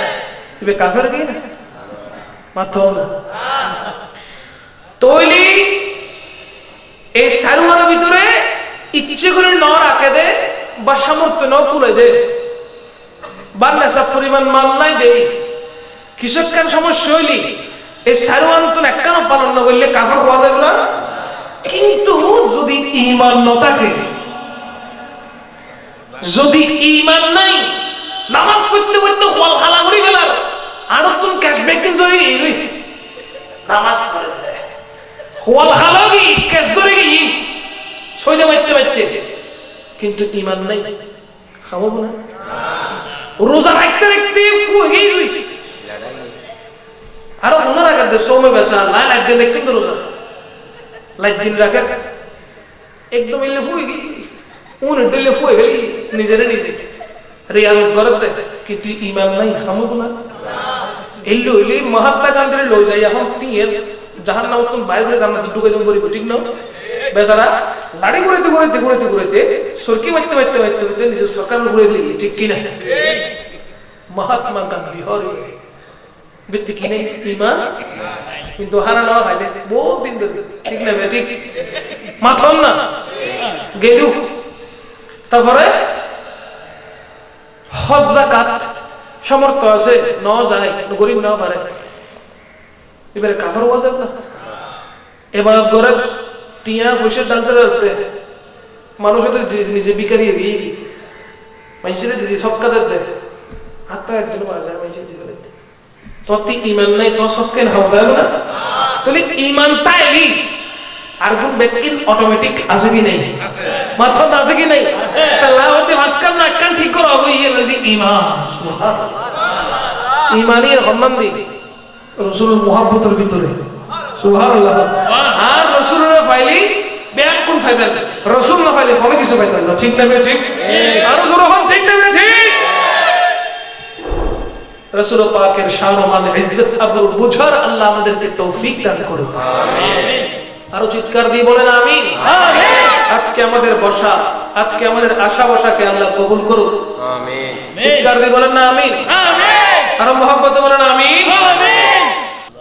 তুমি কাফের কি না মাথন তৈলি এই সারুয়ার ভিতরে ইচ্ছে করে ন রাখে দে বা সামর্থ্য ন তুলে দে বা নেশা পরিমাণ মাল নাই দে কৃষক সমস্যা হইলি এই সারুয়ান তো একখান পালন না করলে কাফের হওয়া যাবে না কিন্তু যদি ঈমান ন থাকে যদি ঈমান নাই নামাজ পড়তে পড়তে হল হালা করে গেলার বেকিন জরি নামাজ পড়ে ওয়াল হালাগি কেস ধরে গই সোজা বাইতে বাইতে কিন্তু ঈমান নাই খাবো না রোজা রাখতে রাখতে ফুয়ে গই আর ওনার আগে দে সোমে বেসা না একদিন একদিন রোজা লাইট দিন রাখে একদম ইলে ফুয়ে গই উনি দিলে ফুয়ে গেলি নিজেরে নিজে রিয়াজত করে দে কিন্তু ঈমান নাই খাবো না এল্লো এলি মহাত্মা গান্ধীর লই যাই এখন তিয়ের জাহান্নাম তুমি বাইরে করে জান্নাতে ঢুকে দেন করিব ঠিক না বেচারা লাড়ি ঘুরাইতে ঘুরাইতে ঘুরাইতে ঘুরাইতে সরকি মারতে মারতে মারতে মারতে নিজের সরকার ঘুরে দিলি ঠিক কি না মহাত্মা গান্ধী হরে ব্যক্তি কি নেই ঈমান কিন্তু হারা নেওয়া হয় বহুত দিন ধরে ঠিক না ঠিক মাথন না গেলু তারপরে হজ যাকাত সামর্থ্য আছে ন যায় গরিব না পারে এবারে কাফার হওয়া যাবে না এবার ঘরের টিয়া পয়সা টানতে রাখতে মানুষ নিজে বিকারি মানুষের দিদি সব কাজের দেয় আত্মা একজন মারা যায় মানুষের জীবনে তোর তুই ইমান নাই তোর সবকে হাওয়া দেবে না তাহলে ইমান তাইলি আর কোন ব্যক্তি অটোমেটিক আছে কি নাই মাথা আছে কি নাই তাহলে হতে ভাস্কর না কান ঠিক করো ইয়ে যদি ইমান সুবহানাল্লাহ ইমানের সম্মান দি রাসূলের মুহাব্বতের ভিতরে সুবহানাল্লাহ আর রাসূলের ফাইলি ব্যাক কোন ফাইল রাসূল না ফাইলি কোনো কিছু পাইবে না ঠিক না ঠিক আর জোরে হন ঠিক না ঠিক রাসূল পাকের শান ও মান ইজ্জত আবু বুঝার আল্লাহ আমাদেরকে তৌফিক দান করুন আমিন আর চিৎকার দিয়ে বলেন আমিন আমিন আজকে আমাদের বসা আজকে আমাদের আশা বসাকে আল্লাহ কবুল করুন আমিন চিৎকার দিয়ে বলেন না আমিন আমিন আর মোহাব্বতে বলেন আমিন আমিন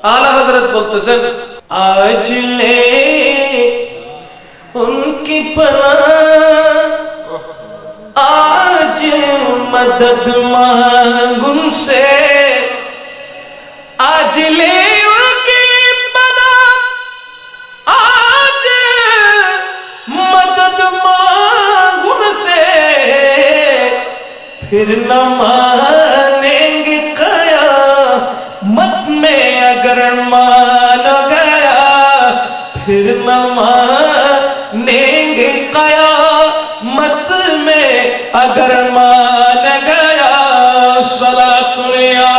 आला हजरत बोलते हैं आज ले उनकी पनाह आज मदद मांग उनसे आज ले उनकी पनाह आज मदद मांग उनसे फिर न मानेंगे मत में अगर मान गया फिर न मानेंगे कयामत में अगर मान गया सलातुया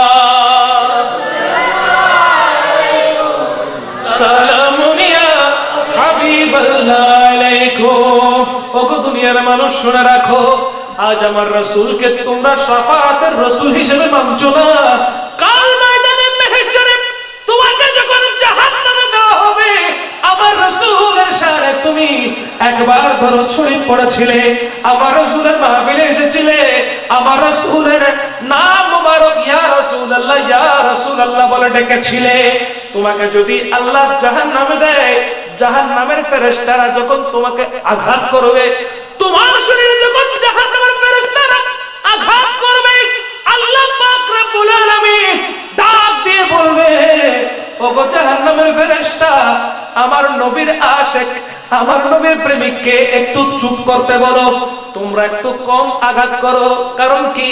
सलामुनिया हबीबल्लाह अलैकुम ओगो दुनियार মানুষ শুনে রাখো আজ আমার রাসূলকে তোমরা শাফাআতের রাসূল হিসেবে মানছো না কাল ময়দানে মাহশরে তোমাকে যখন জাহান্নামে দেওয়া হবে আমার রাসূলের শানে তুমি একবার দরুদ শরীফ পড়েছিলে আমার রাসূলের মাহফিলে এসেছিলে আমার রাসূলের নাম মুবারক ইয়া রাসূলুল্লাহ বলে ডেকেছিলে তোমাকে যদি আল্লাহ জাহান্নামে দেয় জাহান্নামের ফেরেশতারা যখন তোমাকে আঘাত করবে তোমার শরীরে যখন জাহান্নামের ফেরেশতারা আঘাত করবে আল্লাহ পাক রব্বুল আলামিন ডাক দিয়ে বলবে ওগো জাহান্নামের ফেরেশতা আমার নবীর আশিক আমার নবীর প্রেমিককে একটু চুপ করতে বলো তোমরা একটু কম আঘাত করো কারণ কি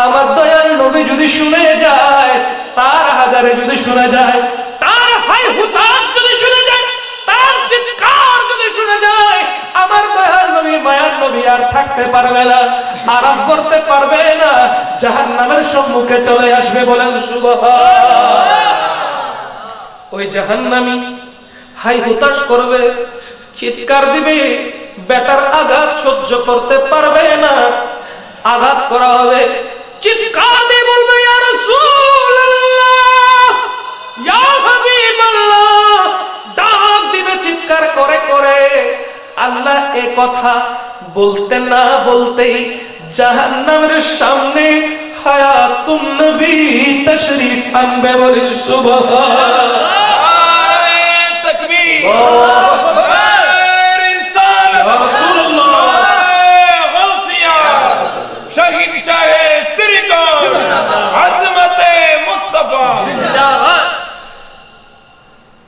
আমার দয়াল নবী যদি শুনে যায় তার হাজারে যদি শুনে যায় তার হাই হুতাশ যদি শুনে যায় তার চিৎকার যদি শুনে যায় আমার দয়াল নবী মায়ার নবী আর থাকতে পারবে না আরাম করতে পারবে না জাহান্নামের সম্মুখে চলে আসবে বলেন সুবহান ওই জাহান্নামী হাই হুতাশ করবে চিৎকার দিবে বেটার আঘাত সহ্য করতে পারবে না আঘাত করা হবে চিৎকার দিয়ে বলবে ইয়া রাসূলুল্লাহ ইয়া হাবিবাল্লাহ ডাক দিবে চিৎকার করে করে আল্লাহ এই কথা বলতে না বলতেই জাহান্নামের সামনে হায়াতুন নবী তাশরীফ আনবে বলে সুবহানাল্লাহ তাকবীর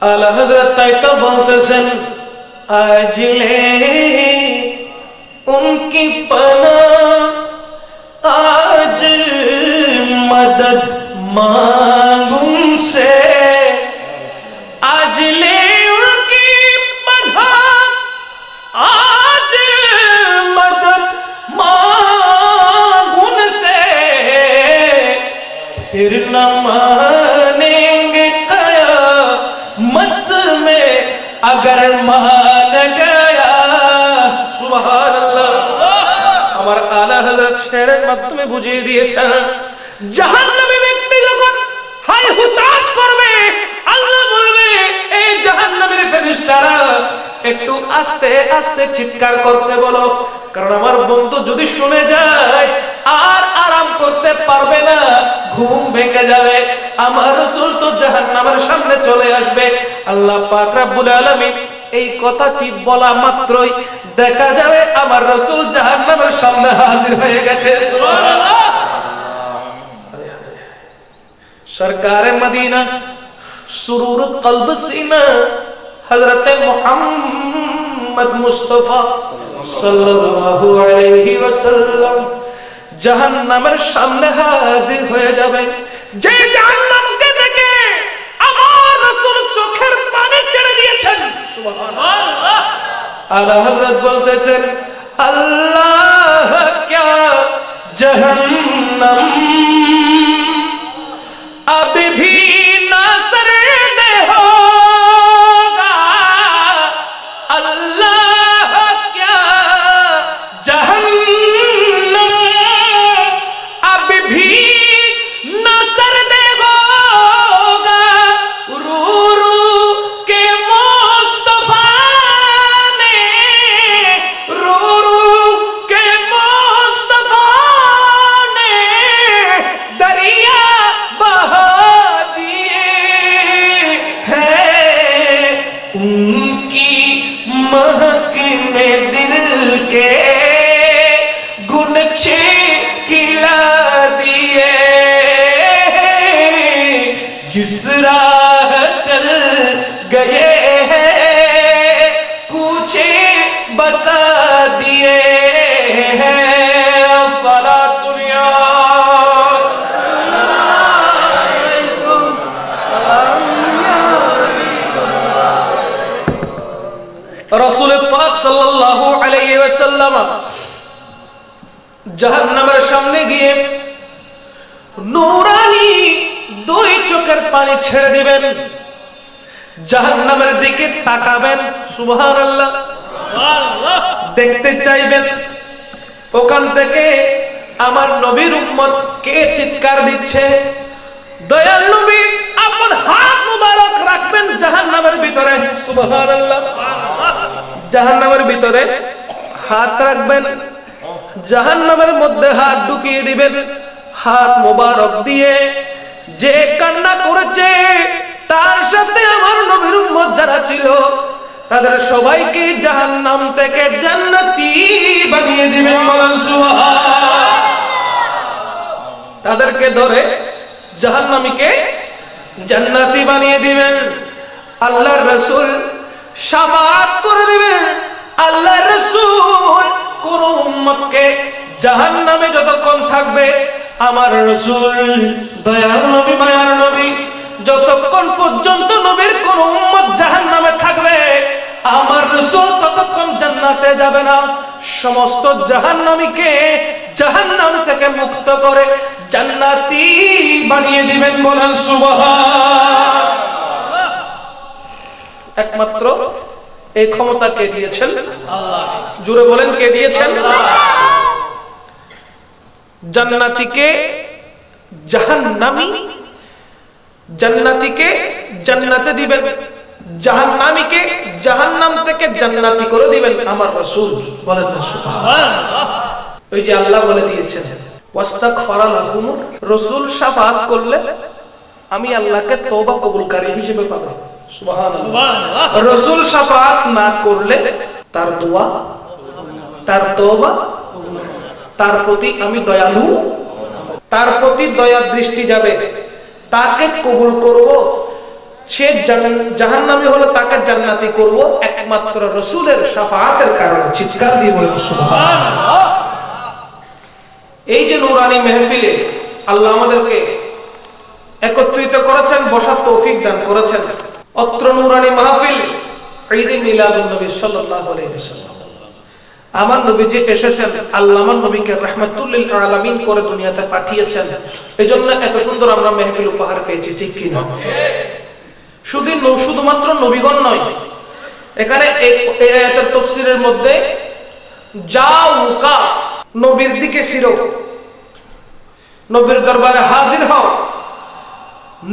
आला हजरत ताइता बोलते हैं आज ले उनकी पनाह आज मदद मांग से आज ले उनकी बधा आज मदद मांग उनसे फिर न मानेंगे कयामत में अगर मान गया सुभान अल्लाह আমার আলা হযরত শেরের মাধ্যমে বুঝিয়ে দিয়েছেন জাহান্নামী ব্যক্তি যখন হাই হুতাশ করবে আল্লাহ বলবে এই জাহান্নামীর ফেরেশতারা একটু আস্তে আস্তে চিৎকার করতে বলো কারণ আমার বন্ধু যদি শুনে যায় আর আরাম করতে পারবে না ঘুম ভেঙে যাবে আমার রাসূল তো জাহান্নামের সামনে চলে আসবে আল্লাহ পাক রব্বুল আলামিন এই কথাটি বলা মাত্রই দেখা যাবে আমার রাসূল জাহান্নামের সামনে হাজির হয়ে গেছে সুবহানাল্লাহ সরকারে মদিনা সুরুর কলব সিনা হযরত মুহাম্মদ মুস্তাফা সাল্লাল্লাহু আলাইহি ওয়াসাল্লাম জাহান্নামের সামনে হাজির হয়ে যাবে যে জাহান্নামকে দেখে আমার রাসূল চোখের পানি ছেড়ে দিয়েছেন সুবহানাল্লাহ আলা হযরত বলতেছেন আল্লাহ क्या जहन्नम अभी भी ना सर्द होगा अल्लाह क्या जहन्नम अभी भी ना सर्द होगा रू रू के मुस्तफा ने रू रू के मुस्तफा ने दरिया बहा दिए हैं उनकी महक में दिल के गुनचे खिला दिए जिस राह चल गए हैं कूचे बसा दिए हैं सलातुल्लाह রাসূল পাক সাল্লাল্লাহু আলাইহি ওয়াসাল্লাম জাহান্নামের সামনে গিয়ে নূরানি দুই চোখের পানি ছেড়ে দিবেন জাহান্নামের দিকে তাকাবেন সুবহানাল্লাহ সুবহানাল্লাহ দেখতে চাইবেন ওখান থেকে আমার নবীর উম্মত কে চিৎকার দিচ্ছে দয়াল নবী আপন হাত মুবারক রাখবেন জাহান্নামের ভিতরে সুবহানাল্লাহ জাহান্নামের ভিতরে হাত রাখবেন জাহান্নামের মধ্যে হাত ঢুকিয়ে দিবেন হাত মুবারক দিয়ে যে কান্না করেছে তার সাথে আমার নবীর উম্মত যারা ছিল তাদের সবাইকে জাহান্নাম থেকে জান্নাতি বানিয়ে দিবেন বলেন সুবহান তাদেরকে ধরে জাহান্নামীকে জান্নাতি বানিয়ে দিবেন আল্লাহর রাসূল শাফাআত করে দিবেন আল্লাহর রাসূল কোন উম্মতকে জাহান্নামে যতক্ষণ থাকবে আমার রাসূল দয়ার নবী মায়ার নবী যতক্ষণ পর্যন্ত নবীর কোন উম্মত জাহান্নামে থাকবে আমার রাসূল ততক্ষণ জান্নাতে যাবে না সমস্ত জাহান্নামীকে জাহান্নাম থেকে মুক্ত করে জান্নাতি বানিয়ে দিবেন বলেন সুবহান একমাত্র এই ক্ষমতা কে দিয়েছেন আল্লাহ জোরে বলেন কে দিয়েছেন জান্নাতীকে জাহান্নামী জান্নাতীকে জান্নাতে দিবেন জাহান্নামীকে জাহান্নাম থেকে জান্নাতি করে দিবেন আমার রাসূল বলেন না সুবহানাল্লাহ ওই যে আল্লাহ বলে দিয়েছেন ওয়াস্তাগফারা লাহুম রাসূল শাফাআত করলে আমি আল্লাহকে তওবা কবুলকারী হিসেবে পাবো সুবহানাল্লাহ রাসূল শাফাআত না করলে তার দোয়া তার তওবা তার প্রতি আমি দয়ালু তার প্রতি দয়া দৃষ্টি যাবে তাকে কবুল করব সে জাহান্নামী হলে তাকে জান্নাতি করব একমাত্র রাসূলের শাফাআতের কারণে চিৎকার দিয়ে বলেন সুবহানাল্লাহ এই যে নূরানি মাহফিলে আল্লাহ আমাদেরকে একত্রিত করেছেন, বসার তৌফিক দান করেছেন। অত্র নূরানী মাহফিল ঈদে মিলাদুন নবী সাল্লাল্লাহু আলাইহি ওয়াসাল্লাম, আমার নবী যে এসেছেন, আল্লাহ আমার নবীকে রাহমাতুল লিল আলামিন করে দুনিয়াতে পাঠিয়েছেন, এজন্য এত সুন্দর আমরা মেহফিল উপহার পেয়েছি, ঠিক কি না? শুধুমাত্র নবীগণ নয়, এখানে এই আয়াতের তাফসীরের মধ্যে যাউকা, নবীর দিকে ফিরো, নবীর দরবারে হাজির হও,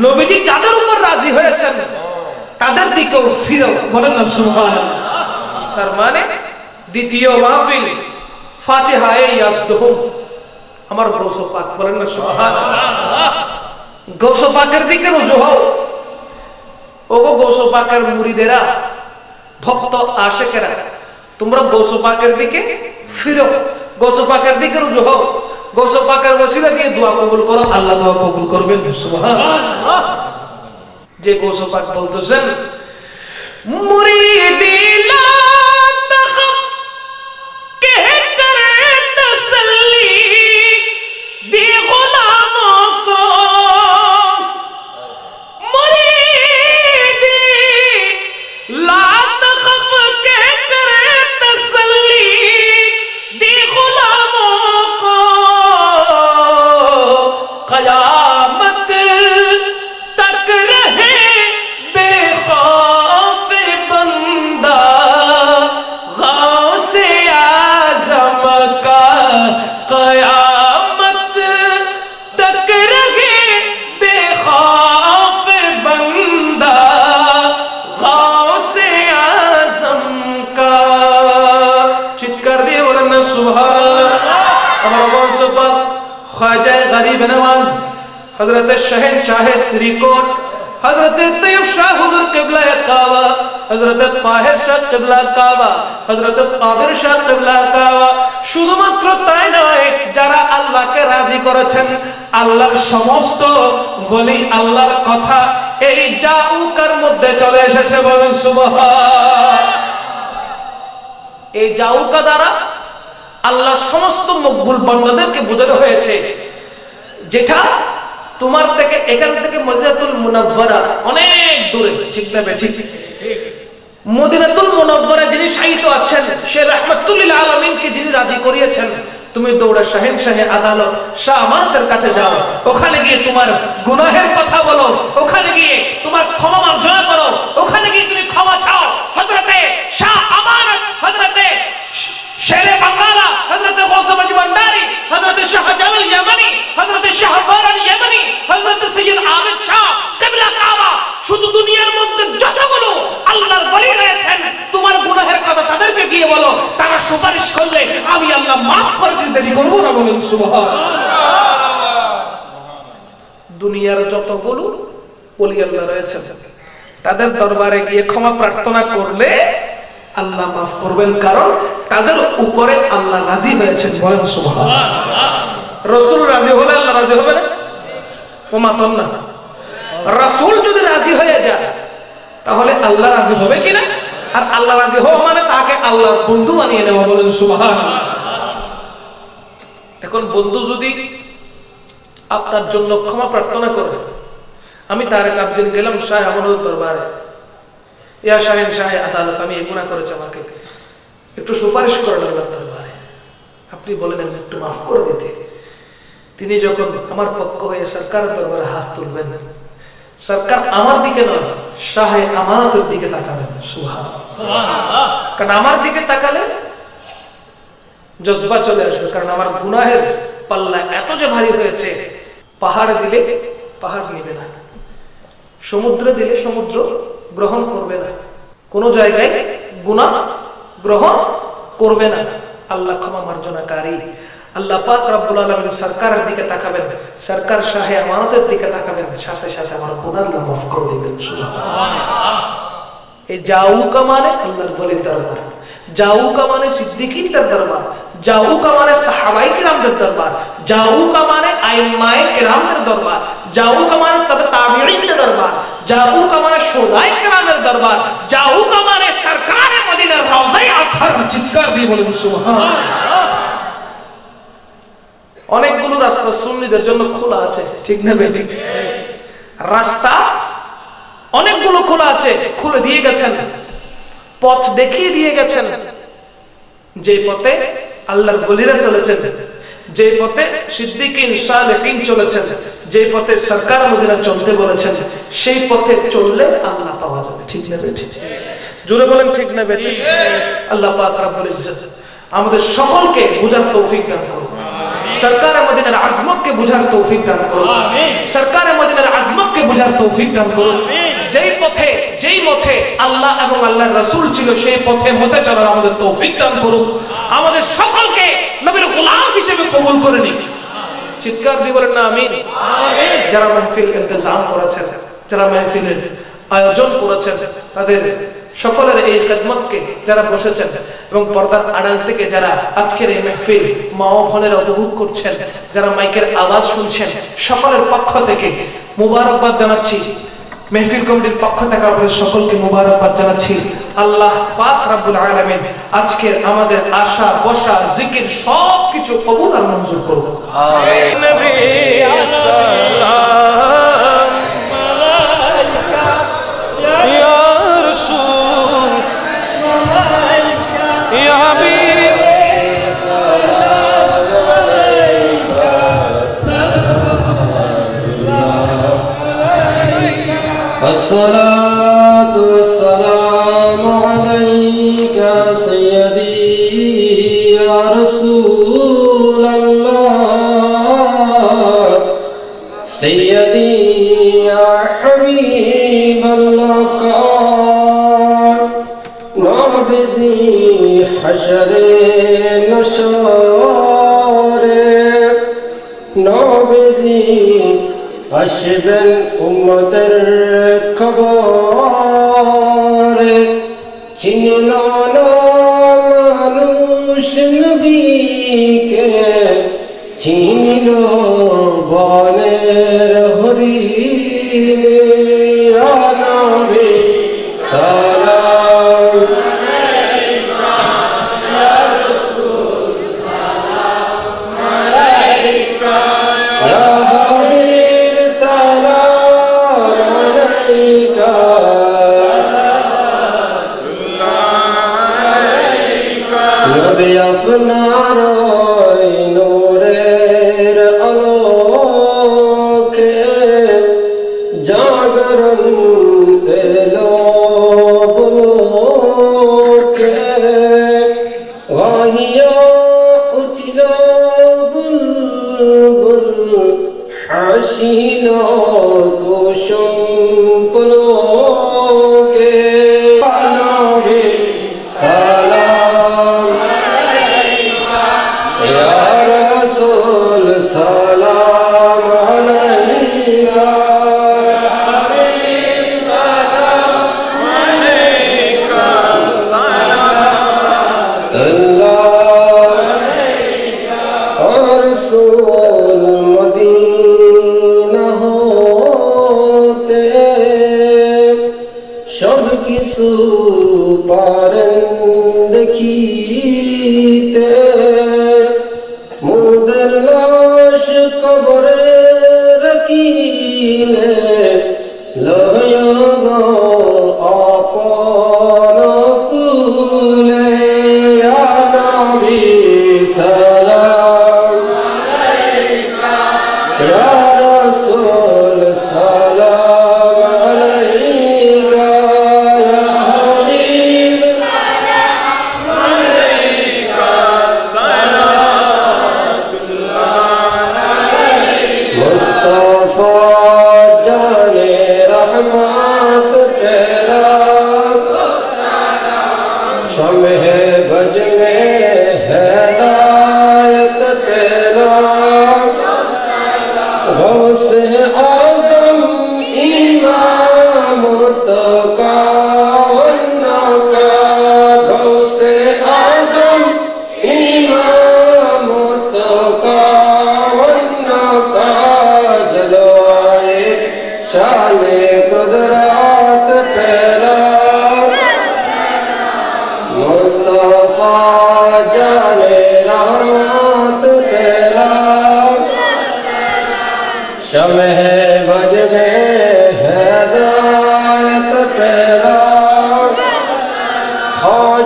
নবীজি যাদের উপর রাজি হয়েছেন তাদের দিকেও ফিরো, বলেন না সুবহানাল্লাহ। তার মানে দ্বিতীয় মাহফিল ফাতিহায়ে ইয়াজদুহুম, আমার গৌস পাক, বলেন না সুবহানাল্লাহ। গৌস পাকের দিকে রুজু হও, ওগো গৌস পাকের মুরিদেরা, ভক্ত আশিকেরা, তোমরা গৌস পাকের দিকে ফিরো, গৌস পাকের দিকে রুজু হও, গৌস পাকের ওসিলা দিয়ে দোয়া কবুল করো, আল্লাহ দোয়া কবুল করবেন, সুবহানাল্লাহ। যে গৌস পাক বলতেছেন, মুরিদি লা তাখাফ कहकर तसल्ली दी गुलामों को, मुरीदी ला तखफ कहकर तसल्ली दी गुलामों को, क़यामत तक रहे बेखौफ बंदा, गौसे आज़म का क़यामत तक रहे बेखौफ बंदा, गौसे आज़म का। चित्कार दिए बोलें ना सुभान अल्लाह। हमारा गौस पाक ख्वाजा गरीब नवाज हजरत शहंशाह श्रीकोट, हजरत तैयब शाह हुजूर किबला काबा, हजरत ताहिर शाह किबला काबा, हजरत कादिर शाह किबला काबा, শুধুমাত্র তাই নয়, যারা আল্লাহকে রাজি করেছেন, আল্লাহর সমস্ত বলি আল্লাহর কথা এই জাউকার মধ্যে চলে এসেছে, বলেন সুবহান। এই জাউকা দ্বারা আল্লাহর সমস্ত মকবুল বান্দাদেরকে বোঝানো হয়েছে, যেটা তোমার থেকে, এখান থেকে মদিনাতুল মুনাওয়ারা অনেক দূরে, ঠিক না ঠিক? মদিনাতুল মুনাওয়ারা যিনি শায়িত আছেন, সে রাহমাতুল লিল আলামিনকে যিনি রাজি করিয়েছেন, তুমি দৌড়ে শাহেনশাহে আদালত শাহ আমানতের কাছে যাও, ওখানে গিয়ে তোমার গুনাহের কথা বলো, ওখানে গিয়ে তোমার ক্ষমা মার্জনা করো, ওখানে গিয়ে তুমি ক্ষমা চাও। হযরতে শাহ আমানত, হযরতে শেরে বাঙ্গালা, হযরতে গৌস ভান্ডারী, হযরতে শাহজালাল ইয়ামানি, হযরতে শাহফারান ইয়ামানি, হযরতে সৈয়দ আবিদ শাহ কিবলা কাবা, শুধু দুনিয়ার মধ্যে যতগুলো আল্লাহর ওলি রয়েছেন, তোমার গুনাহের কথা তাদেরকে গিয়ে বলো, তারা সুপারিশ করলে আমি আল্লাহ maaf করে দিতে দেরি করব না, বলেন সুবহানাল্লাহ। দুনিয়ার যতগুলো ওলি আল্লাহ রয়েছে, তাদের দরবারে গিয়ে ক্ষমা প্রার্থনা করলে আল্লাহ maaf করবেন, কারণ তাদের উপরে আল্লাহ রাজি হয়েছেন, বলেন সুবহানাল্লাহ। রাসূল রাজি হলে আল্লাহ রাজি হবে না? ও মাতন না, রাসূল যদি রাজি হয়ে যায় তাহলে আল্লাহ রাজি হবে কিনা? আর আল্লাহ রাজি হওয়া মানে তাকে আল্লাহর বন্ধু বানিয়ে নেওয়া, বলেন সুবহানাল্লাহ। এখন বন্ধু যদি আপনার জন্য ক্ষমা প্রার্থনা করে, আমি তারেক আব্দিন গেলাম শাহ আমানত দরবারে, ইয়া শাহেনশাহে আদালত, আমি এই গুনাহ করেছি, আমাকে একটু সুপারিশ করেন আল্লাহর দরবারে, আপনি বলেন একটু maaf করে দিতে। তিনি যখন আমার পক্ষ হয়ে সরকারের দরবারে হাত তুলবেন, সরকার আমার দিকে নয়, শাহে আমানতের দিকে তাকাবেন, সুবহানাল্লাহ। কারণ আমার দিকে তাকালে জজবা চলে আসবে, কারণ আমার গুনাহের পাল্লা এত যে ভারী হয়েছে, পাহাড় দিলে পাহাড় নিবে না, সমুদ্রে দিলে সমুদ্র গ্রহণ করবে না, কোন জায়গায় গুনাহ গ্রহণ করবে না। আল্লাহ ক্ষমা মার্জনাকারী, আল্লাহ পাক রব্বুল আলামিন সরকারের দিকে তাকাবেন, সরকার শাহে আমানতের দিকে তাকাবেন, সাথে সাথে আমার গুনাহ আল্লাহ maaf করে দিবেন, সুবহানাল্লাহ। এই জাউকা মানে আল্লাহর ওলির দরবার, জাউকা মানে সিদ্দিকীনদের দরবার, জাউকা মানে সাহাবায়ে কিরামদের দরবার, জাউকা মানে আইম্মায়ে কিরামদের দরবার, জাউকা মানে তবে তাবিঈনদের দরবার, জাউকা মানে শুহাদায়ে কিরামের দরবার, জাউকা মানে সরকারে মদিনার রওজায়ে আতহার। চিৎকার দিয়ে বলুন সুবহানাল্লাহ। অনেকগুলো রাস্তা সুন্নিদের জন্য খোলা আছে, ঠিক না বেঠিক? রাস্তা অনেকগুলো খোলা আছে, খুলে দিয়ে গেছেন, পথ দেখিয়ে দিয়ে গেছেন। যে পথে আল্লাহর ওলিরা চলেছেন, যে পথে সিদ্দিকিন সালেহিন চলেছেন, যে পথে সরকার মদিনা চলতে বলেছেন, সেই পথে চললে আল্লাহ পাওয়া যাবে। ঠিক না বেঠিক? জোরে বলেন ঠিক না বেঠিক? আল্লাহ পাক রব্বুল ইজ্জত আমাদের সকলকে বুঝার তৌফিক দান করুন। সরকার মদিনার আজমতকে বুঝার তৌফিক দান করুন। সরকার মদিনার আজমতকে বুঝার তৌফিক দান করুন। যেই পথে আল্লাহ এবং আল্লাহর রাসূল ছিল, সেই পথে মতে চলার আমাদের তৌফিক দান করুন। আমাদের সকলকে নবীর গোলাম হিসেবে কবুল করে নিন। চিৎকার দিয়ে বলেন না আমিন। যারা মাহফিল ইন্তজাম করেছেন, যারা মাহফিলের আয়োজন করেছেন, তাদের সকলের এই খেদমতকে যারা বসেছেন এবং পর্দার আড়াল থেকে যারা আজকের এই মাহফিল মা ও বোনেরা উপভোগ করছেন, যারা মাইকের আওয়াজ শুনছেন, সকলের পক্ষ থেকে মুবারকবাদ জানাচ্ছি। মাহফিল কমিটির পক্ষ থেকে আপনাদের সকলকে মুবারকবাদ জানাচ্ছি। আল্লাহ পাক রব্বুল আলামিন আজকের আমাদের আশা বসা জিকির সবকিছু কবুল আর মঞ্জুর করুন। আমিন। নবী সালাম আলাইকা ইয়া রাসূল ইয়া হাবিব الصلاة والسلام عليك سيدي يا رسول الله سيدي يا حبيب الله نابذي حشر نشار نابذي أشبل أمة الكبار চিনলানা মানুষ নবীকে চিনল বনের হরিণ ইয়া নবী সালাম আলাইকা ইয়া রাসূল সালাম আলাইকা ইয়া হাবিব সালাম আলাইকা নবী আপনার নূরের আলোকে জাগরণ এলো বুলোকে গাহিয়া উঠিল বুলবুল হাসিল কুসুম পুলকে নবী সালাম আলাইকা ইয়া রাসূল সালাম আলাইকা হাবিব সালাম আলাইকা সালাতুল্লাহ আলাইকা রাসূল মদিনা হতে সব কিছু পারেন দেখিতে মুদের লাশ কবরে রাখিলে লয় গো আপন কুলে ইয়া নবী সালাম আলাইকা ইয়া রাসূল সালাম আলাইকা ইয়া হাবিব সালাম আলাইকা সালাতুল্লাহ আলাইকা মুস্তাফা জানে রহমত পেলা शम्हे बज में हिदायत पेला गौसे आज़म इमाम मुस्तका वन्नका गौसे आज़म इमाम मुस्तका वन्नका जलवाए शाने कुदरत पेला मुस्तफा जाने रहमत पेला शम्हे बज में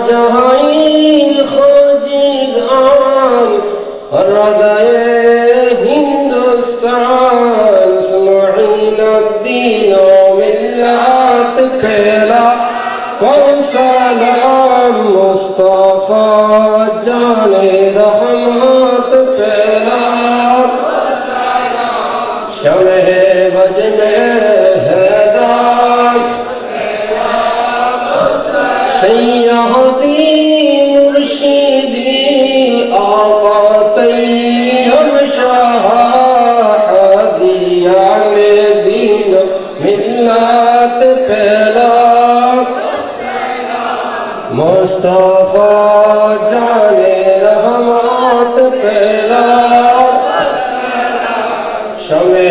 जहाई खोजिगान रज़ाए हिंदुस्तान इस्माइल दीनो मिल्लत पहला कौन सलाम मुस्तफा जाने रहमत पहला शमे बज में हैदार सैयदी मुर्शिदी आका तैयब शाह हदिया में दीन मिल्लत पहला मुस्तफा जाने रहमत पहला शमे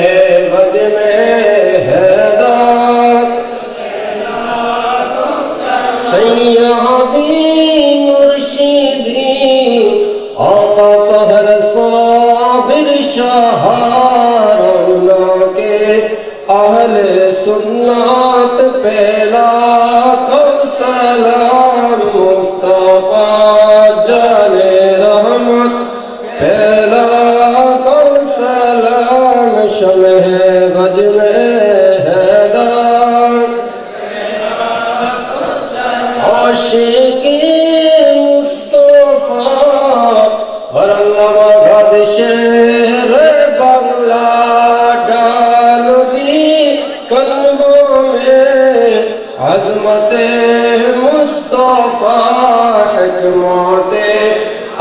बज में हैदार सैयदी मुर्शिदी आका तहर साबिर शाह रौना के अहले सुन्नत पहला सलाम मुस्तफा जाने रहमत पहला कौन सलाम शमे बज में हैदार आशिकी मुस्तफा और अल्लामा गद शेर बंगला डाल दी कल्बों में अज़मते मुस्तफा हिकमते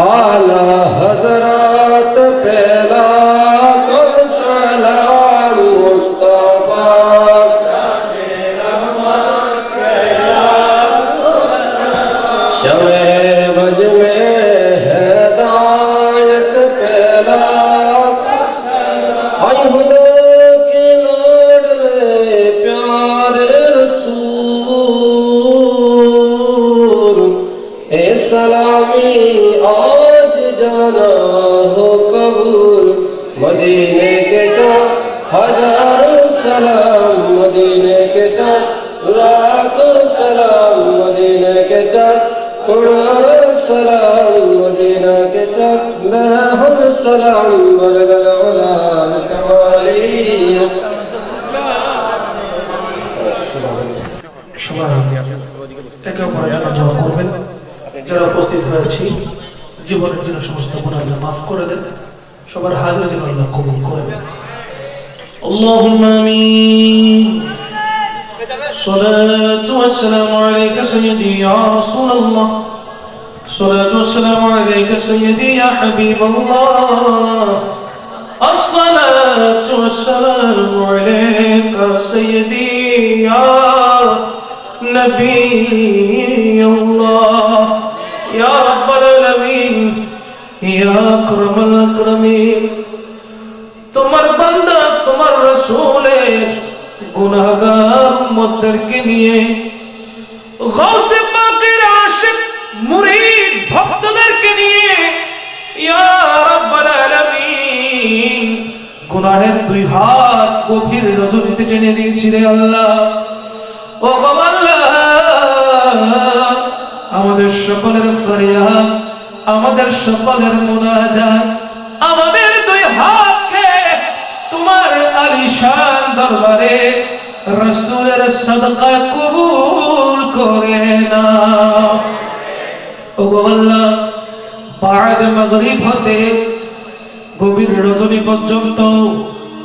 आला हज़रत पहला कौन सलाम मुस्तफा शमे बज में हिदायत पहला आई खुदा के लाडले प्यारे रसूल ए सलामी आज जाना हो कबूल मदीने के चार हजारों सलाम मदीने के चार लाखों सलाम मदीने के चार करोड़ों सलाम मदीना के चार लाखों सलाम बरगल उला कमाली একে অপরের জন্য দোয়া করবেন যারা উপস্থিত হয়েছি জীবনের জন্য সমস্ত গুনাহ আল্লাহ মাফ করে দেন সবার হাজির যেন আল্লাহ কবুল করেন আল্লাহুম্মা আমিন الصلاة والسلام عليك سيدي يا رسول الله الصلاة والسلام عليك سيدي يا حبيب الله الصلاة والسلام عليك سيدي يا نبي الله يا رب العالمين يا أكرم الأكرمين তোমার বান্দা তোমার রাসূলের গুনাহগার উম্মতদেরকে নিয়ে গাউসে পাকের আশিক মুরিদ ভক্তদেরকে নিয়ে ইয়া রাব্বাল আলামিন গুনাহের দুই হাত গভীর রজনীতে টেনে দিয়েছি রে আল্লাহ ও আল্লাহ আমাদের সকলের ফরিয়াদ আমাদের সকলের মুনাজাত আমাদের দুই হাতকে তোমার আলিশান দরবারে রাসূলের সাদকা কবুল করে নাও ও আল্লাহ বাদ মাগরিব হতে গভীর রজনী পর্যন্ত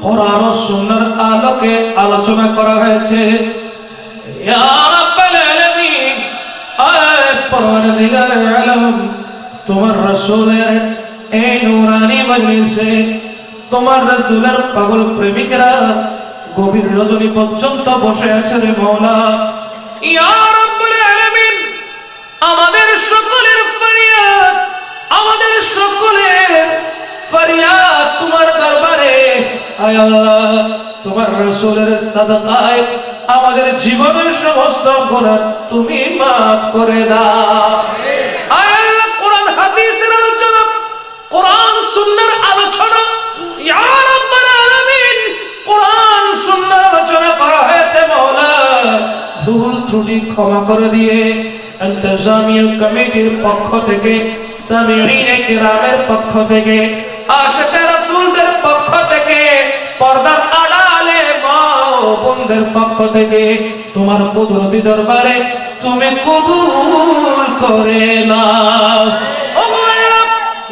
কোরআন ও সুন্নাহর আলোকে আলোচনা করা হয়েছে ইয়া রাব্বাল আলামিন আয় পরওয়ারদিগার আলম তোমার রাসূলের এই নূরানি মজলিসে তোমার রাসূলের পাগল প্রেমিকরা গভীর রজনী পর্যন্ত বসে আছে রে মাওলা ইয়া রাব্বুল আলামিন আমাদের সকলের ফরিয়াদ আমাদের সকলের ফরিয়াদ তোমার দরবারে আয় আল্লাহ তোমার রাসূলের সাদাকায় আমাদের জীবনের সমস্ত গুনাহ তুমি maaf করে দাও আয় আল্লাহ কোরআন হাদিসের আলোচনা কোরআন সুন্নাহর আলোচনা ইয়া রাব্বুল আলামিন কোরআন সুন্নাহর আলোচনা করা হয়েছে মাওলা ভুল ত্রুটি ক্ষমা করে দিয়ে ইন্তেজামিয়া কমিটির পক্ষ থেকে, সামিঈনে কিরামের পক্ষ থেকে, আশিকে রাসূলদের পক্ষ থেকে, পর্দার আড়ালে মা ও বোনদের পক্ষ থেকে তোমার কুদরতি দরবারে তুমি কবুল করে নাও। ও আল্লাহ,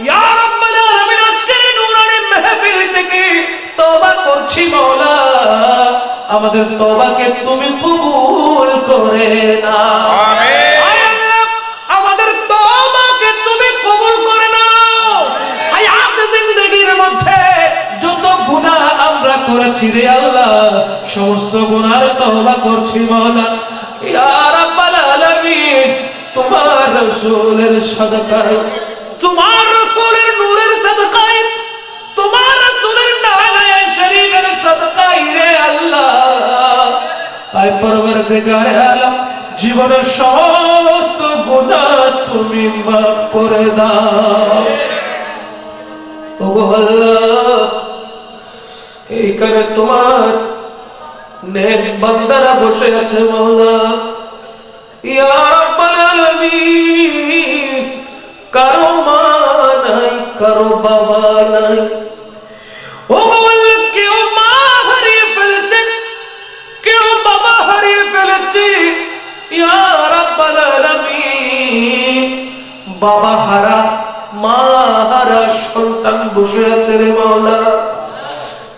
ইয়া রাব্বাল আলামিন, আজকের এই নূরানি মাহফিল থেকে তওবা করছি মাওলা, আমাদের তওবাকে তুমি কবুল করে নাও। আমিন। আয় আল্লাহ, আমাদের তওবাকে তুমি কবুল করে নাও। হায়াত জিন্দেগীর মধ্যে যত গুনাহ আমরা করেছি রে আল্লাহ, সমস্ত গুনার তওবা করছি মাওলা। ইয়া রাব্বাল আলামিন, তোমার রাসূলের সাদাকায়, তোমার রাসূলের নূরের সাদাকায়, তোমার রাসূলের নালায়ে শরীফের সাদাকায় রে আল্লাহ, আয় পরওয়ারদিগারে আলম, জীবনের সমস্ত গুনাহ তুমি মাফ করে দাও। ও আল্লাহ, এইখানে তোমার নেক বান্দারা বসে আছে মাওলা। ইয়া রাব্বাল আলামিন, কারো মা নাই, কারো বাবা নাই। ও আল্লাহ, কেউ মা হারিয়ে ফেলেছে, কেউ বাবা হারিয়ে ফেলেছে। ইয়া রাব্বাল আলামিন, বাবা হারা, মা হারা সন্তান বসে আছে রে মাওলা।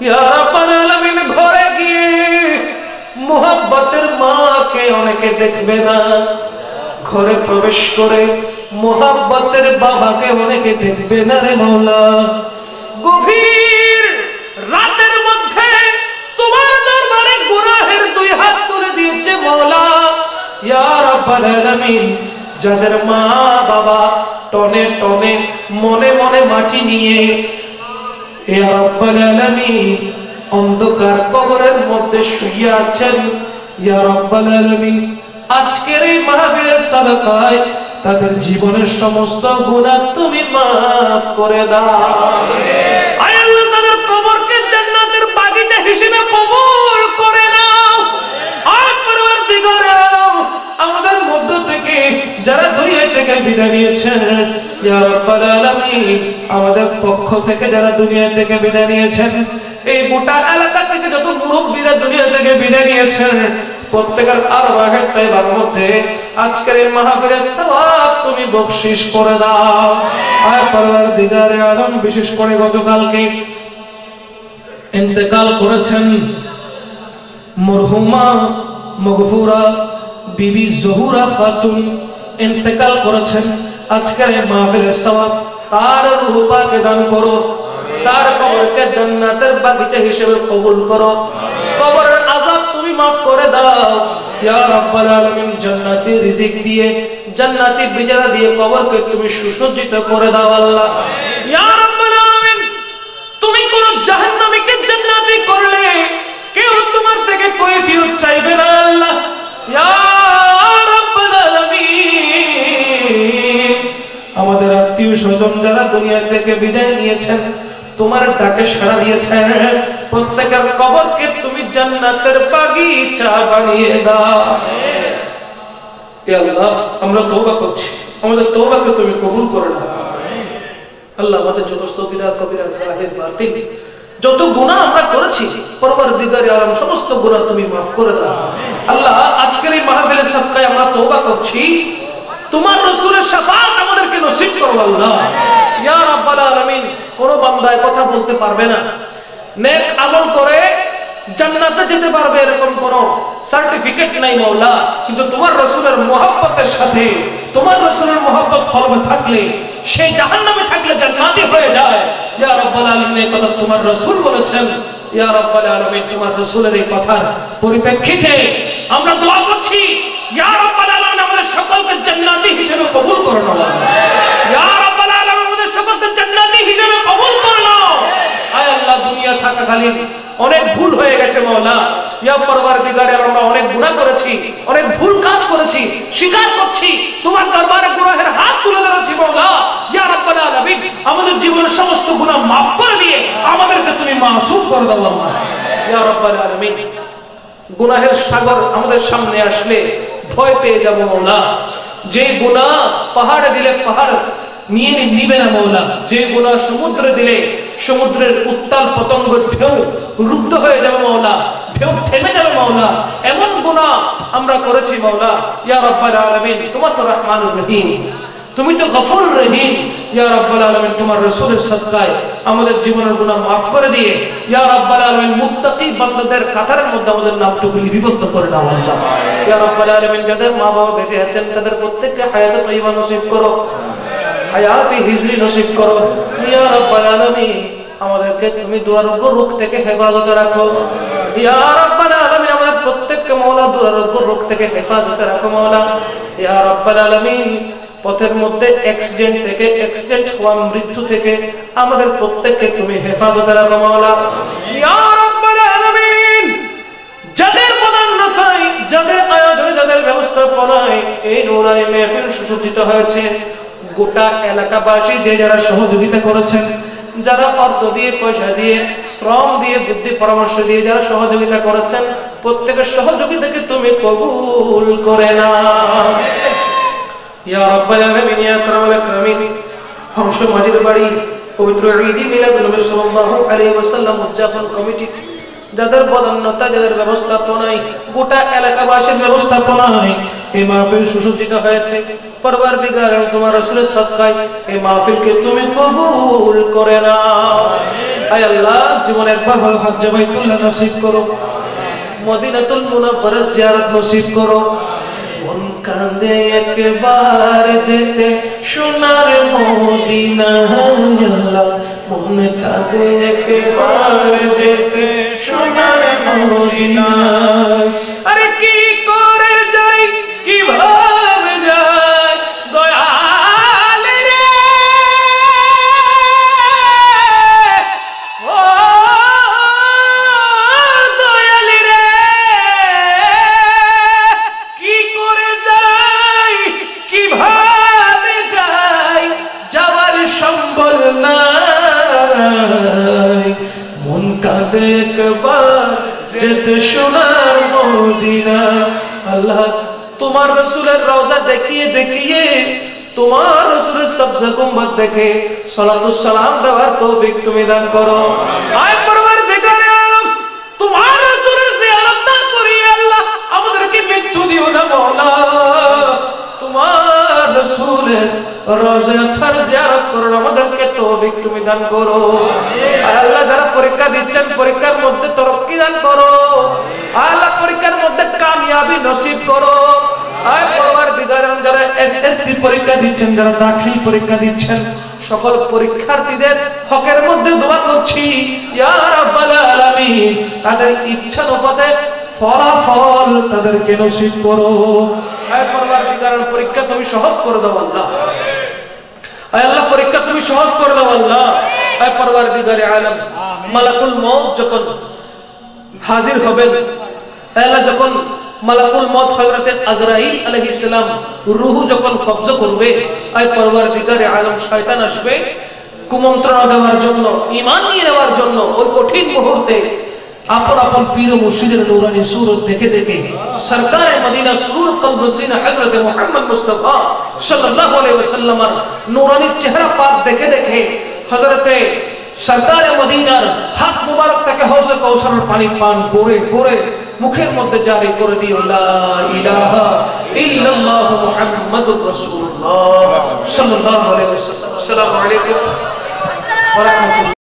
ইয়া রাব্বাল আলামিন, ঘরে গিয়ে মুহাব্বতের মাকে অনেকে দেখবে না, ঘরে প্রবেশ করে মুহাব্বতের বাবাকে অনেকে দেখবে না রে মাওলা। গভীর রাতের মধ্যে তোমার দরবারে গুনাহের দুই হাত তুলে দিয়েছে মাওলা। ইয়া রাব্বাল আলামিন, যাদের মা বাবা টনে টনে মনে মনে মাটি নিয়ে ইয়া রাব্বাল আলামিন অন্ধকার কবরের মধ্যে শুয়ে আছেন, ইয়া রাব্বাল আলামিন, আজকের এই মাহফিলের সাদাকায় তাদের জীবনের সমস্ত গুনাহ তুমি মাফ করে দাও। আয় আল্লাহ, তাদের কবরকে জান্নাতের বাগিচা হিসেবে কবুল করে নাও। আয় পরওয়ারদিগারে আলম, আমাদের মধ্য থেকে যারা দুনিয়া থেকে বিদায় নিয়েছেন, ইয়া রাব্বাল আলামিন, আমাদের পক্ষ থেকে যারা দুনিয়া থেকে বিদায় নিয়েছেন, এই গোটা এলাকা থেকে যত মুরব্বীরা দুনিয়া থেকে বিদায় নিয়েছেন, প্রত্যেকের আরওয়াহের তাইবার মধ্যে আজকের এই মাহফিলের সওয়াব তুমি বখশিশ করে দাও। আয় পরওয়ারদিগারে আলম, বিশেষ করে গতকালকে ইন্তেকাল করেছেন মরহুমা মাগফুরা বিবি জহুরা খাতুন, ইন্তেকাল করেছেন। আজকের এই মাহফিলের সওয়াব তার রূহ পাকে দান করো, তার কবরকে জান্নাতের বাগিচা হিসেবে কবুল করো, কবরের আযাব তুমি মাফ করে দাও। ইয়া রাব্বাল আলামিন, জান্নাতি রিজিক দিয়ে, জান্নাতি বিছানা দিয়ে কবরকে তুমি সুসজ্জিত করে দাও আল্লাহ। ইয়া রাব্বাল আলামিন, তুমি কোন জাহান্নামীকে জান্নাতি করলে কেউ তোমার থেকে কৈফিয়ত চাইবে না আল্লাহ। ইয়া রাব্বাল আলামিন, আমাদের আত্মীয় স্বজন যারা দুনিয়া থেকে বিদায় নিয়েছেন, তোমার ডাকে সাড়া দিয়েছেন, প্রত্যেকের কবরকে তুমি জান্নাতের বাগিচা বানিয়ে দাও। হে আল্লাহ, আমরা তওবা করছি, আমাদের তওবাকে তুমি কবুল করে নাও আল্লাহ। আমাদের যত সগীরা কবিরা জাহির বাতিন যত গুনাহ আমরা করেছি, পরওয়ারদিগারে আলম, সমস্ত গুনাহ তুমি মাফ করে দাও আল্লাহ। আজকের এই মাহফিলের সাদকায় আমরা তওবা করছি, তোমার রাসূলের শাফাআত আমাদেরকে নসিব করো আল্লাহ। ইয়া রাব্বাল আলামিন, কোন বান্দা কথা বলতে পারবে না, নেক আমল করে জান্নাতে যেতে পারবে এরকম কোন সার্টিফিকেট নাই মাওলা, কিন্তু তোমার রাসূলের মুহাব্বতের সাথে তোমার রাসূলের মুহাব্বত কলবে থাকলে সে জাহান্নামে থাকলে জান্নাতি হয়ে যায়। ইয়া রাব্বাল আলামিন, এই কথা তোমার রাসূল বলেছেন। ইয়া রাব্বাল আলামিন, তোমার রাসূলের এই কথার পরিপ্রেক্ষিতে আমরা দোয়া করছি, ইয়া রাব্বাল আলামিন, আমাদের সকলকে জান্নাতি হিসেবে কবুল করে নাও। ইয়া রাব্বাল আলামিন, আমাদের সকলকে জান্নাতি হিসেবে কবুল করে নাও। আয় আল্লাহ, দুনিয়া থাকাকালীন অনেক ভুল হয়ে গেছে মাওলা। ইয়া পরওয়ারদিগারে, আমরা অনেক গুনাহ করেছি, অনেক ভুল কাজ করেছি, স্বীকার করছি, তোমার দরবারে গুনাহের হাত তুলে ধরেছি মাওলা। ইয়া রাব্বাল আলামিন, আমাদের জীবনের সমস্ত গুনাহ মাফ করে দিয়ে আমাদেরকে তুমি মাসুম করে দাও আল্লাহ। ইয়া রাব্বাল আলামিন, গুনাহের সাগর আমাদের সামনে আসলে ভয় পেয়ে যাব মাওলা। যে গুনাহ পাহাড়ে দিলে পাহাড় নিয়ে নিবে না মওলা, যে গুনাহ সমুদ্রে দিলে সমুদ্রের উত্তাল পতঙ্গ ঢেউ রুদ্ধ হয়ে যাবে মওলা, ঢেউ থেমে যাবে মওলা, এমন গুনাহ আমরা করেছি মওলা। ইয়া রাব্বাল আলামিন, তোমার তো রহমানুর রহিম, তুমি তো গফুর রহিম। ইয়া রাব্বাল আলামিন, তোমার রাসূলের সাদকায় আমাদের জীবনের গুনাহ maaf করে দিয়ে ইয়া রাব্বাল আলামিন মুত্তাকি বান্দাদের কাতারের মধ্যে আমাদের নামটুকু লিপিবদ্ধ করে দাও আল্লাহ। ইয়া রাব্বাল আলামিন, যাদের মা বাবা বেঁচে আছেন তাদের প্রত্যেককে হায়াতে তয়্যিবা নসিব করো, হায়াতে হিজরি নসিব করো। ইয়া রাব্বাল আলামিন, আমাদেরকে তুমি দুরারোগ্য রোগ থেকে হেফাজতে রাখো। ইয়া রাব্বাল আলামিন, আমাদের প্রত্যেককে মওলা দুরারোগ্য রোগ থেকে হেফাজতে রাখো মওলা। ইয়া রাব্বাল আলামিন, পথের মধ্যে অ্যাক্সিডেন্ট হওয়া মৃত্যু থেকে আমাদের প্রত্যেককে তুমি হেফাজতে রাখো মওলা। ইয়া রাব্বাল আলামিন, যাদের প্রধানতায়, যাদের আয়োজনে, যাদের ব্যবস্থাপনায় এই নূরানি মাহফিল সুসজ্জিত হয়েছে, গোটা এলাকাবাসী যে যারা সহযোগিতা করেছেন, যারা অর্থ দিয়ে, পয়সা দিয়ে, শ্রম দিয়ে, বুদ্ধি পরামর্শ দিয়ে যারা সহযোগিতা করেছেন, প্রত্যেকের সহযোগিতাকে তুমি কবুল করে নাও। ইয়া রাব্বাল আলামিন, ইয়া আকরামাল আকরামিন, হংস মাঝির বাড়ি পবিত্র ঈদ মিলাদুন নবী সাল্লাল্লাহু আলাইহি ওয়াসাল্লাম উদযাপন কমিটি, যাদের বদান্যতা, যাদের ব্যবস্থাপনায়, গোটা এলাকাবাসীর ব্যবস্থাপনায় এই মাহফিল সুসজ্জিত হয়েছে, পরওয়ারদিগার তোমার রাসূলের সাদকায় এই মাহফিলকে তুমি কবুল করে নাও। আয় আল্লাহ, জীবনে একবার হল হজ্জে বাইতুল্লাহ নসিব করো, মদিনাতুল মুনাওয়ারা জিয়ারত নসিব করো। মন কাঁদে একবার যেতে সোনার মদিনায় আল্লাহ, মন কাঁদে একবার যেতে সোনার মদিনায়। আরে কি করে যাই, কিভাবে যাই দয়াল রে, ও দয়াল রে, কি করে যাই, কিভাবে যাই, যাওয়ার সম্বল নাই। মন কাঁদে একবার যেতে সোনার মদিনা। আল্লাহ, তোমার রাসূলের রওজা দেখিয়ে দেখিয়ে, তোমার রাসূলের সবজা গুম্বদ দেখে সালাতুস সালাম দেওয়ার তৌফিক তুমি দান করো। আয় পরওয়ারদিগারে আলম, তোমার রাসূলের জিয়ারত না করি আল্লাহ আমাদেরকে মৃত্যু দিও না মওলা। তোমার রাসূলের রওজা ছাড় জিয়ারত করো, আমাদেরকে তৌফিক তুমি দান করো। আয় আল্লাহ, যারা পরীক্ষা দিচ্ছেন পরীক্ষার মধ্যে তরক্কি দান করো। আল্লাহ, পরীক্ষার মধ্যে কামিয়াবি নসিব করো। আয় পরওয়ারদিগার, যারা এসএসসি পরীক্ষা দিচ্ছেন, যারা দাখিল পরীক্ষা দিচ্ছেন, সকল পরীক্ষার্থীদের হকের মধ্যে দোয়া করছি ইয়া রাব্বাল আলামিন, তাদের ইচ্ছা অনুপাতে ফলাফল তাদেরকে নসিব করো। আয় পরওয়ারদিগার, পরীক্ষা তুমি সহজ করে দাও আল্লাহ। আয় আল্লাহ, পরীক্ষা তুমি সহজ করে দাও আল্লাহ। আয় পরওয়ারদিগারে আলম, মালাকুল মউত যখন হাজির হবেন, আল্লাহ যখন মালাকুল মউত হযরতে আজরাইল আলাইহিস সালাম রূহ যখন কবজা করবে, আয় পরওয়ারদিগারে আলম, শয়তান আসবে কুমন্ত্রণা দেওয়ার জন্য, ঈমান নিয়ে নেওয়ার জন্য। ওই কঠিন মুহূর্তে আপন আপন পীর ও মুর্শিদের নূরানি সুরত দেখে দেখে সরকারে মদিনা সুরুর কলব সিনা হযরত মুহাম্মদ মুস্তাফা সাল্লাল্লাহু আলাইহি ওয়াসাল্লামের নূরানি চেহারা পাক দেখে দেখে হযরতে সরকারে মদিনার হাত মুবারক থেকে হযরত কাউসারের পানি পান করে করে মুখের মধ্যে জারি করে দিও লা ইলাহা ইল্লাল্লাহ মুহাম্মাদুর রাসূলুল্লাহ সাল্লাল্লাহু আলাইহি ওয়াসাল্লাম। আসসালামু আলাইকুম ওয়া রাহমাতুল্লাহ।